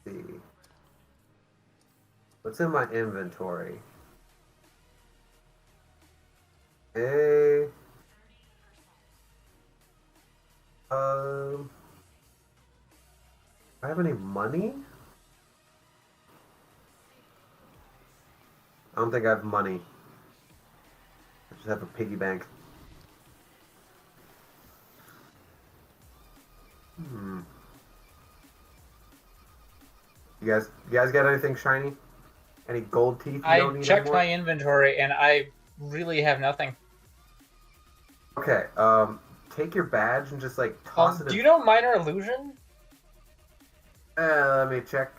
let's see. What's in my inventory? Do I have any money? I don't think I have money. I just have a piggy bank. You guys got anything shiny? Any gold teeth you don't need
I checked
anymore?
my inventory and I really have nothing.
Okay, take your badge and just like toss it.
Do you know Minor Illusion?
Let me check.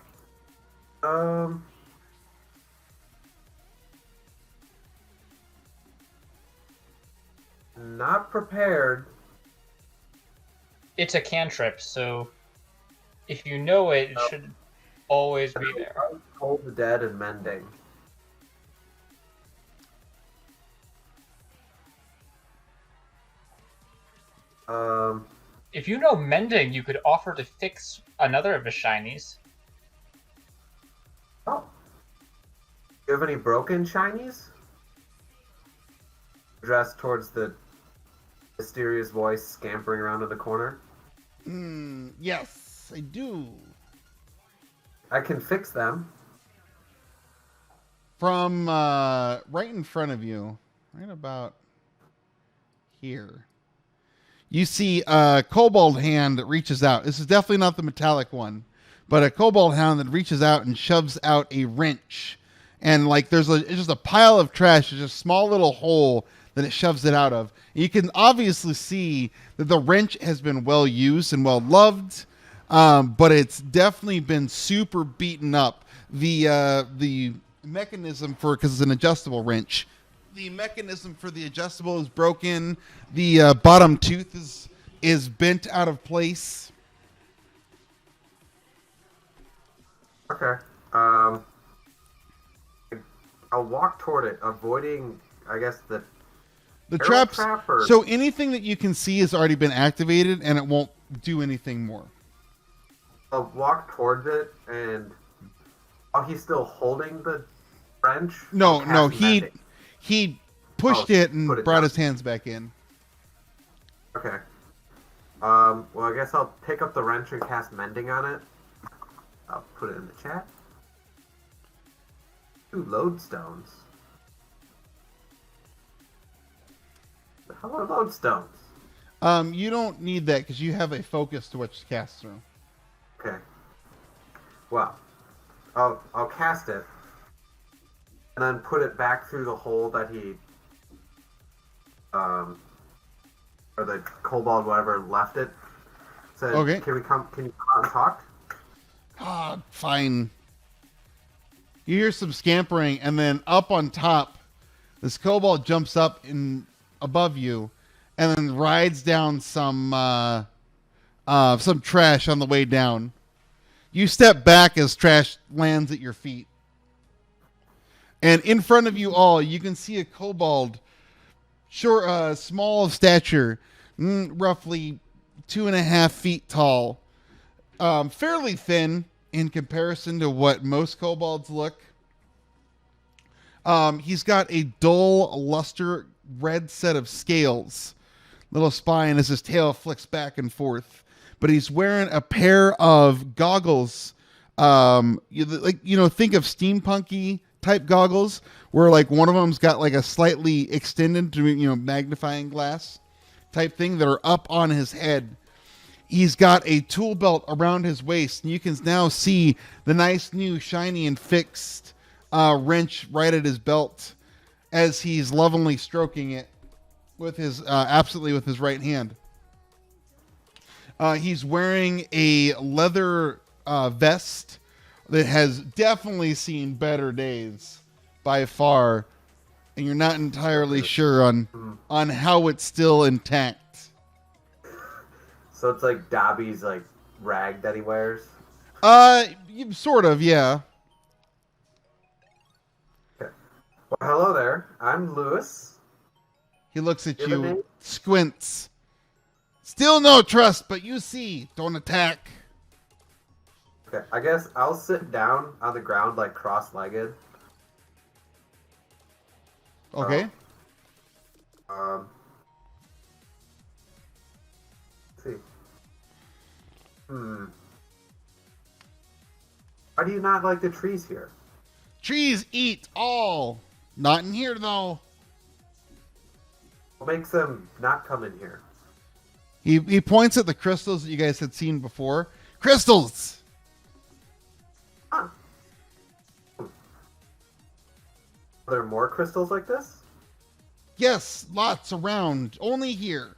Not prepared.
It's a cantrip, so if you know it, it should always be there.
Hold the dead and mending.
If you know mending, you could offer to fix another of his shinies.
Oh. You have any broken shinies? Addressed towards the mysterious voice scampering around in the corner.
Yes, I do.
I can fix them.
From right in front of you, right about here, you see a kobold hand that reaches out. This is definitely not the metallic one, but a kobold hand that reaches out and shoves out a wrench. And like it's just a pile of trash. There's a small little hole that it shoves it out of. And you can obviously see that the wrench has been well used and well loved, but it's definitely been super beaten up. The mechanism for, because it's an adjustable wrench, the mechanism for the adjustable is broken. The bottom tooth is bent out of place.
Okay. I'll walk toward it, avoiding, I guess, the
traps.
trap or...
So anything that you can see has already been activated, and it won't do anything more.
I'll walk towards it, and he's still holding the wrench.
No, he pushed it and
put it
brought
down.
his hands back in.
Okay. Well, I guess I'll pick up the wrench and cast mending on it. I'll put it in the chat. 2 lodestones. How are lodestones?
You don't need that because you have a focus to which to cast through.
Okay. Well, I'll cast it, and then put it back through the hole that he, or the kobold, whatever, left it. Said,
Okay.
Can you come out and talk?
Fine. You hear some scampering, and then up on top, this kobold jumps up above you, and then rides down some trash on the way down. You step back as trash lands at your feet. And in front of you all, you can see a kobold, small of stature, roughly 2.5 feet tall, fairly thin in comparison to what most kobolds look. He's got a dull, luster red set of scales, little spine as his tail flicks back and forth. But he's wearing a pair of goggles. Think of steampunky type goggles, where like one of them's got like a slightly extended to magnifying glass type thing that are up on his head. He's got a tool belt around his waist, and you can now see the nice new shiny and fixed wrench right at his belt as he's lovingly stroking it with his with his right hand. He's wearing a leather vest that has definitely seen better days by far, and you're not entirely sure on how it's still intact.
So it's like Dobby's like rag that he wears.
Sort of, yeah.
Okay. Well, hello there. I'm Lewis.
He looks at
You have a
you,
name?
squints. Still no trust, but you see, don't attack.
Okay, I guess I'll sit down on the ground like cross-legged.
Okay.
Let's see. Why do you not like the trees here?
Trees eat all. Not in here, though.
What makes them not come in here?
He points at the crystals that you guys had seen before. Crystals!
Huh. Are there more crystals like this?
Yes, lots around. Only here.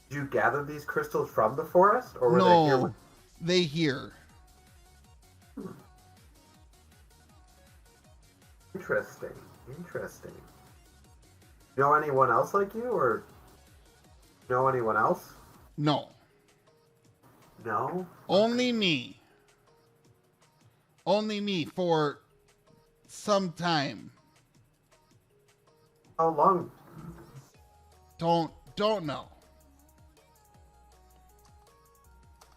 Did you gather these crystals from the forest, or were they here?
No, they here.
Interesting. Know anyone else like you, or know anyone else?
No.
No?
Only me. Only me for some time.
How long?
Don't know.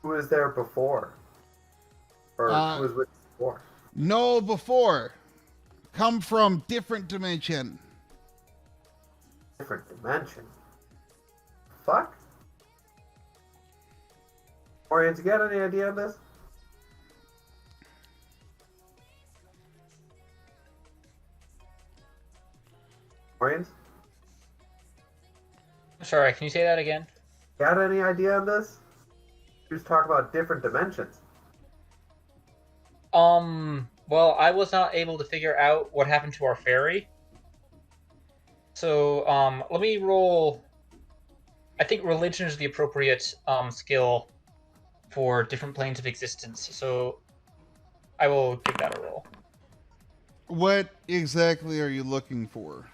Who was there before? Or who was with you before?
No before. Come from different dimension.
Different dimension. Fuck? Orion, you got any idea of this? Orion?
Sorry, can you say that again?
Got any idea of this? You just talk about different dimensions.
Well, I was not able to figure out what happened to our ferry. So, let me roll. I think religion is the appropriate skill for different planes of existence. So, I will give that a roll.
What exactly are you looking for?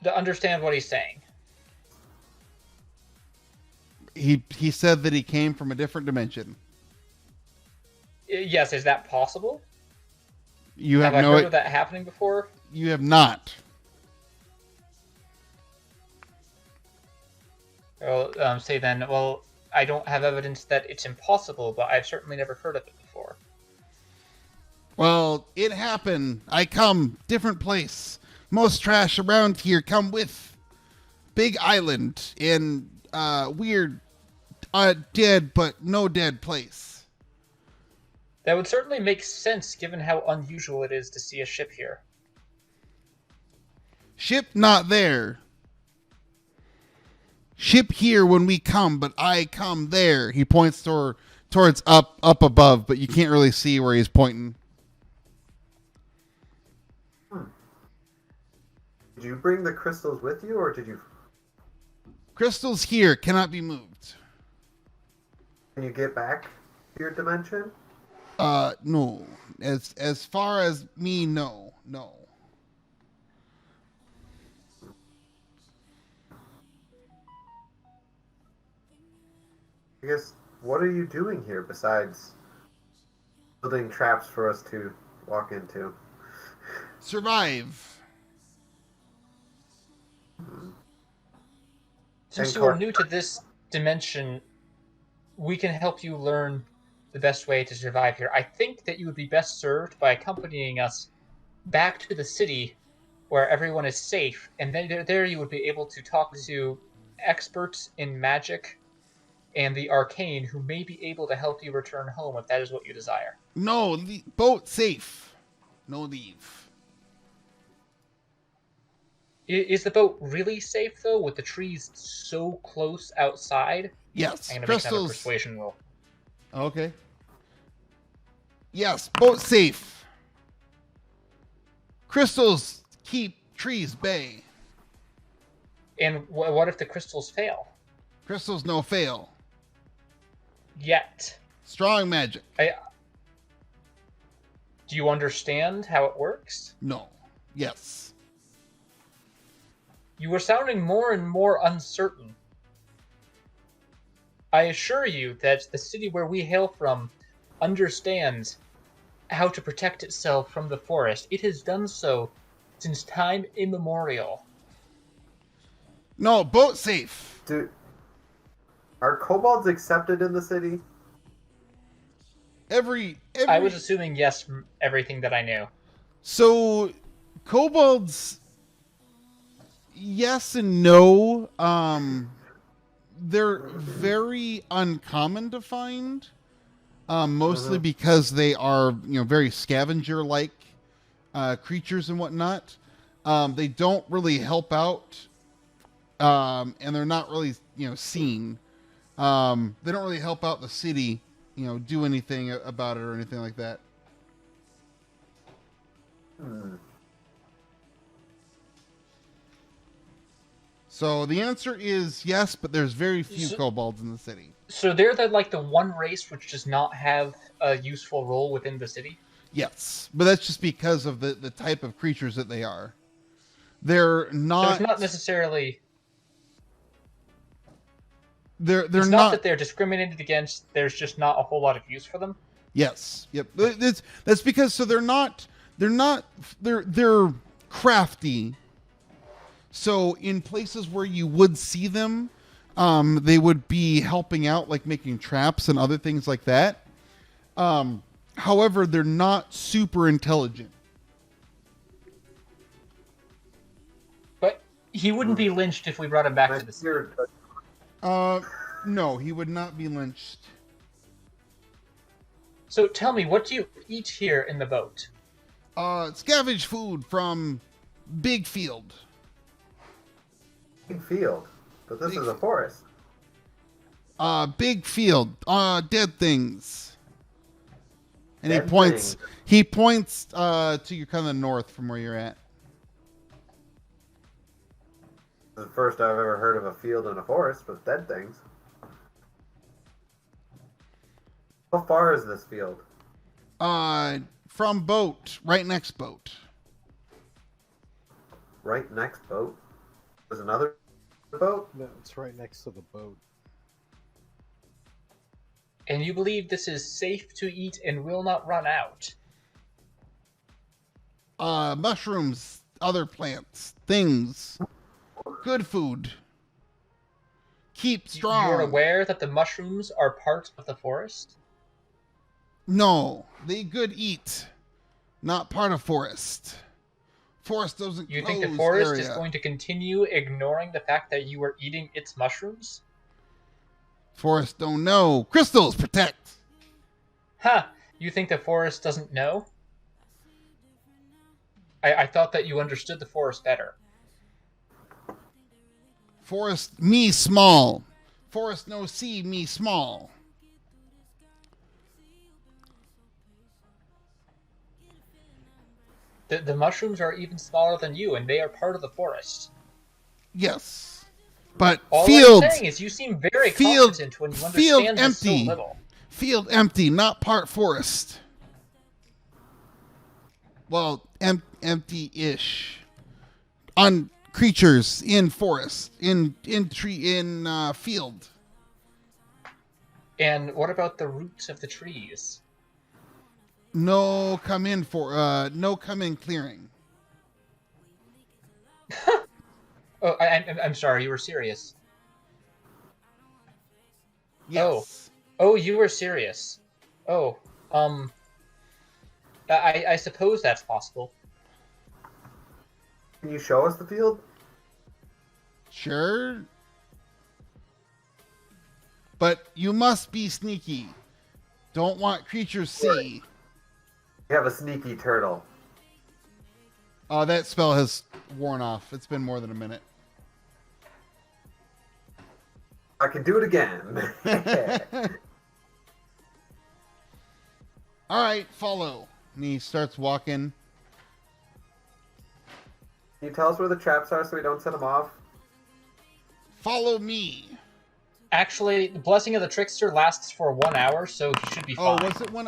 To understand what he's saying.
He said that he came from a different dimension.
Yes, is that possible?
You have
I
no
heard of that happening before?
You have not.
Well, say then, well, I don't have evidence that it's impossible, but I've certainly never heard of it before.
Well, it happened. I come different place. Most trash around here come with big island in weird dead but no dead place.
That would certainly make sense given how unusual it is to see a ship here.
Ship not there. Ship here when we come, but I come there. He points towards up above, but you can't really see where he's pointing.
Did you bring the crystals with you, or did you...
Crystals here cannot be moved.
Can you get back to your dimension?
No. As far as me, no.
I guess, what are you doing here besides building traps for us to walk into?
Survive.
Since you are new to this dimension, we can help you learn the best way to survive here. I think that you would be best served by accompanying us back to the city where everyone is safe, and then there you would be able to talk to experts in magic and the arcane who may be able to help you return home if that is what you desire.
No, the boat safe. No leave.
Is the boat really safe, though, with the trees so close outside?
Yes.
I'm going to make another persuasion roll.
Okay. Yes, boat safe. Crystals keep trees bay.
And what if the crystals fail?
Crystals no fail.
Yet.
Strong magic.
Do you understand how it works?
No. Yes.
You are sounding more and more uncertain. I assure you that the city where we hail from understands how to protect itself from the forest. It has done so since time immemorial.
No, boat safe.
Dude, are kobolds accepted in the city?
Every
I was assuming yes from everything that I knew.
So, kobolds, yes and no. They're very uncommon to find, mostly because they are, very scavenger-like creatures and whatnot. They don't really help out, and they're not really, seen. They don't really help out the city, do anything about it or anything like that. So the answer is yes, but there's very few kobolds in the city.
So they're the one race which does not have a useful role within the city?
Yes, but that's just because of the type of creatures that they are. They're
So
not.
it's not necessarily.
They're
It's not
not
that they're discriminated against. There's just not a whole lot of use for them.
Yes. Yep. That's because so they're crafty. So in places where you would see them, they would be helping out, like making traps and other things like that. However, they're not super intelligent.
But he wouldn't be lynched if we brought him back to the city.
No, he would not be lynched.
So tell me, what do you eat here in the boat?
Scavenge food from Big Field.
Big field, but this is a forest.
Big Field. Dead things. And
Dead
he points.
things.
He points to your kind of north from where you're at.
This is the first I've ever heard of a field in a forest with dead things. How far is this field?
From boat, right next boat.
Right next boat. There's another boat?
No, it's right next to the boat.
And you believe this is safe to eat and will not run out?
Mushrooms, other plants, things. Good food. Keep strong.
You're aware that the mushrooms are part of the forest?
No, they good eat. Not part of forest. Forest doesn't
You think the
close
forest
area.
is going to continue ignoring the fact that you are eating its mushrooms?
Forest don't know. Crystals protect.
Huh, you think the forest doesn't know? I thought that you understood the forest better.
Forest me small. Forest no see me small.
The mushrooms are even smaller than you, and they are part of the forest.
Yes. But
All
fields.
I'm saying is you seem very
Field-
competent when you
field
understand this so
empty.
little.
Field empty, not part forest. Well, empty-ish. On creatures in forest, in tree, in field.
And what about the roots of the trees?
No come in clearing.
Oh, I'm sorry, you were serious.
Yes.
Oh, you were serious. Oh, I suppose that's possible.
Can you show us the field?
Sure. But you must be sneaky. Don't want creatures see.
You have a sneaky turtle.
That spell has worn off. It's been more than a minute.
I can do it again.
All right, follow. And he starts walking.
Can you tell us where the traps are so we don't set them off?
Follow me.
Actually, the Blessing of the Trickster lasts for 1 hour, so he should be fine.
Oh, was it one?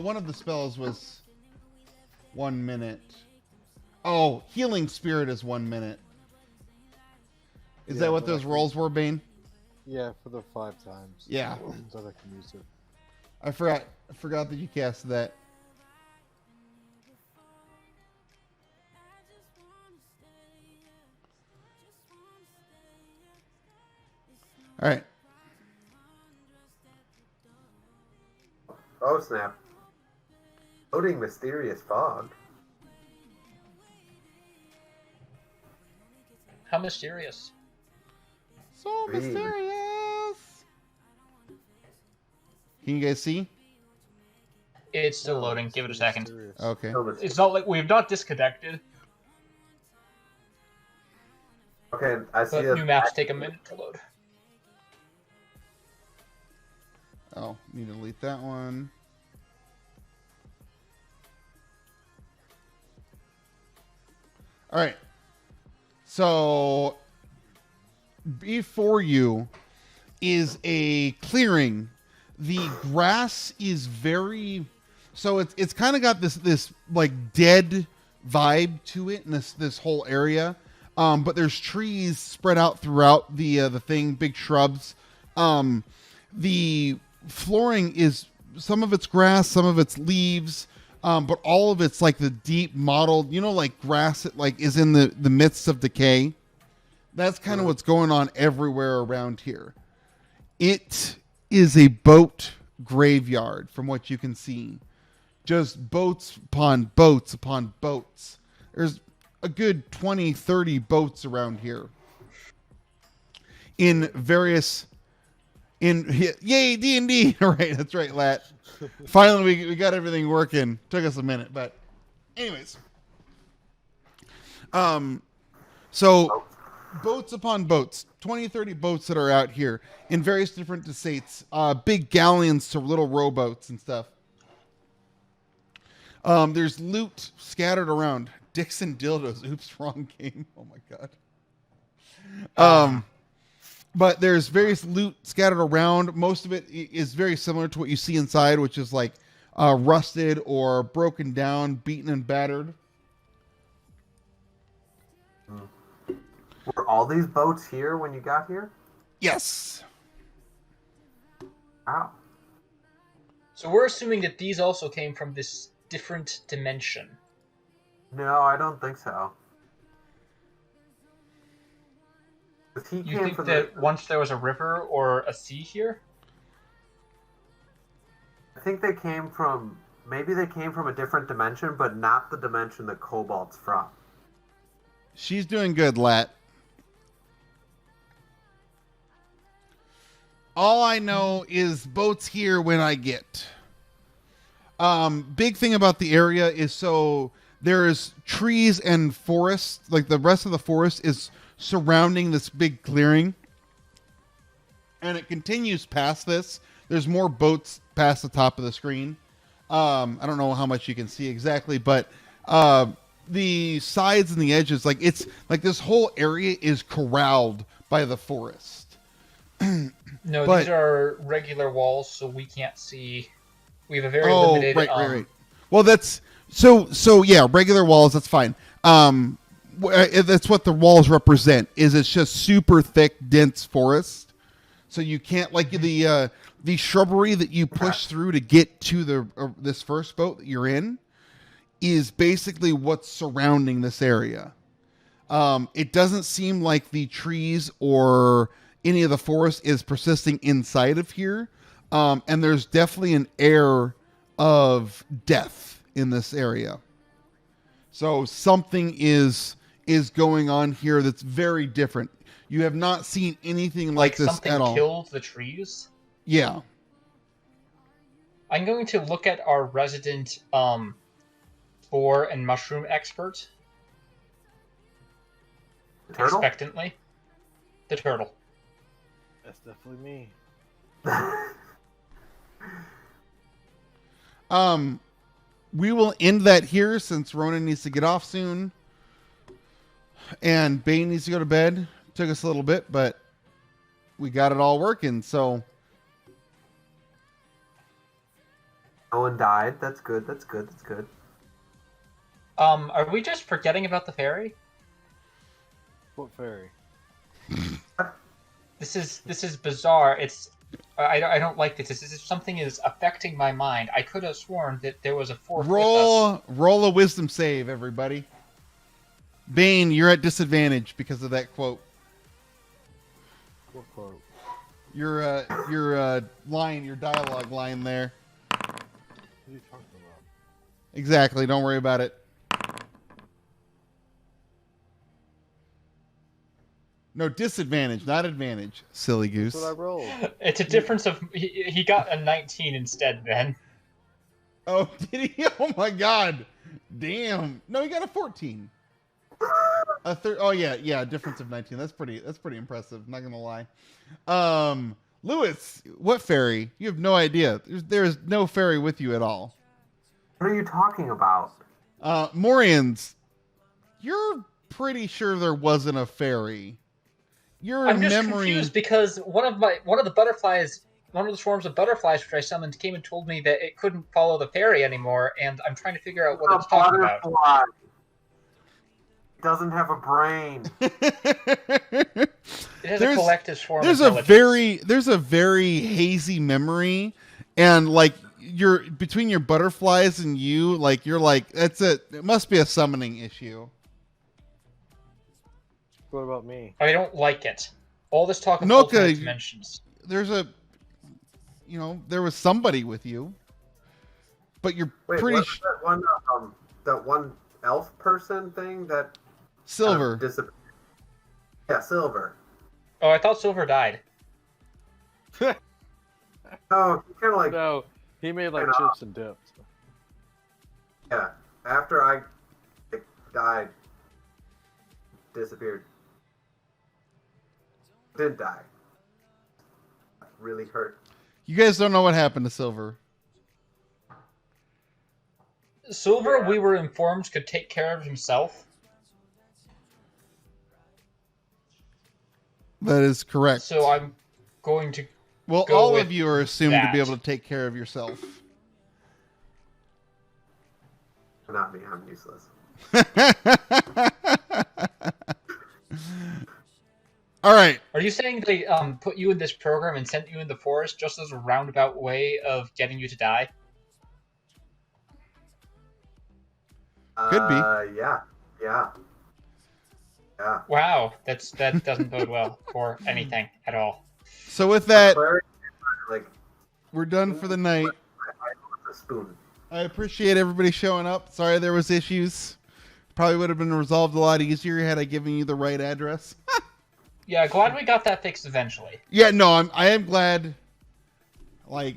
One of the spells was 1 minute. Oh, Healing Spirit is 1 minute. Is that what those rolls were, Bane?
Yeah, for the 5 times.
Yeah.
So I can use it.
I forgot that you cast that. All right.
Oh, snap. Loading mysterious fog.
How mysterious.
So
Green.
mysterious. Can you guys see?
It's still loading. Give it a second.
Mysterious.
Okay.
It's not like we've not disconnected,
Okay, I see
but new maps take a minute to load.
Oh, need to delete that one. All right. So before you is a clearing. The grass is very so it's kind of got this like dead vibe to it in this whole area. But there's trees spread out throughout the thing, big shrubs. The flooring is some of it's grass, some of it's leaves, but all of it's like the deep mottled, like grass that like is in the midst of decay. That's kind of what's going on everywhere around here. It is a boat graveyard from what you can see. Just boats upon boats upon boats. There's a good 20, 30 boats around here. Yay, D&D. All right, that's right, Lat. Finally, we got everything working. Took us a minute, but anyways. So boats upon boats, 20, 30 boats that are out here in various different estates, big galleons to little rowboats and stuff. There's loot scattered around. Dicks and dildos. Oops, wrong game. Oh my god. But there's various loot scattered around. Most of it is very similar to what you see inside, which is like rusted or broken down, beaten and battered.
Were all these boats here when you got here?
Yes.
Wow.
So we're assuming that these also came from this different dimension.
No, I don't think so.
You think that once there was a river or a sea here?
I think they came from... Maybe they came from a different dimension, but not the dimension that Cobalt's from.
She's doing good, Lat. All I know is boats here when I get. Big thing about the area is so there's trees and forest. Like the rest of the forest is surrounding this big clearing. And it continues past this. There's more boats past the top of the screen. I don't know how much you can see exactly, but the sides and the edges, like it's like this whole area is corralled by the forest.
No, these are regular walls, so we can't see. We have a very limited.
Right. Well, that's so yeah, regular walls. That's fine. That's what the walls represent. Is it's just super thick, dense forest. So you can't like the shrubbery that you push through to get to this first boat that you're in is basically what's surrounding this area. It doesn't seem like the trees or any of the forest is persisting inside of here. And there's definitely an air of death in this area. So something is going on here that's very different. You have not seen anything like this at all.
Something killed the trees?
Yeah.
I'm going to look at our resident spore and mushroom expert.
The turtle?
Expectantly. The turtle.
That's definitely me.
We will end that here since Ronan needs to get off soon. And Bane needs to go to bed. Took us a little bit, but we got it all working, so.
No one died. That's good.
Are we just forgetting about the fairy?
What fairy?
This is bizarre. I don't like this. This is something is affecting my mind. I could have sworn that there was a fourth.
Roll a wisdom save, everybody. Bane, you're at disadvantage because of that quote.
What quote?
Your line, your dialogue line there.
What are you talking about?
Exactly. Don't worry about it. No, disadvantage, not advantage. Silly goose.
That's what I rolled.
It's a difference of he got a 19 instead. Then.
Oh, did he? Oh my God! Damn. No, he got a 14. Oh yeah, difference of 19. That's pretty impressive. Not gonna lie. Lewis, what fairy? You have no idea. There is no fairy with you at all.
What are you talking about?
Morians, you're pretty sure there wasn't a fairy.
I'm just confused because one of the butterflies, one of the swarms of butterflies which I summoned came and told me that it couldn't follow the fairy anymore, and I'm trying to figure out what it's talking about.
doesn't have a brain.
It has a collective form.
There's a very hazy memory, and like you're between your butterflies and you, like you're like that's it. It must be a summoning issue.
What about me?
I don't like it. All this talk of
Noka,
alternate dimensions.
There's a, there was somebody with you, but you're pretty.
What was that one elf person thing that
Silver.
disappeared? Yeah, Silver.
Oh, I thought Silver died.
Oh, he kind of like
No, he made like
kinda
chips and dips.
yeah. After I died, disappeared. Didn't die. Really hurt.
You guys don't know what happened to Silver.
Silver, we were informed, could take care of himself.
That is correct.
So I'm going to.
Well,
go
all
with
of you are assumed to be
that.
able to take care of yourself.
Not me. I'm useless.
All right.
Are you saying they put you in this program and sent you in the forest just as a roundabout way of getting you to die?
Could be.
Yeah.
Wow, that doesn't bode well for anything at all.
So with that,
Like
we're done for the night.
a spoon.
I appreciate everybody showing up. Sorry there was issues. Probably would have been resolved a lot easier had I given you the right address.
Yeah, glad we got that fixed eventually.
Yeah, no, I am glad. Like.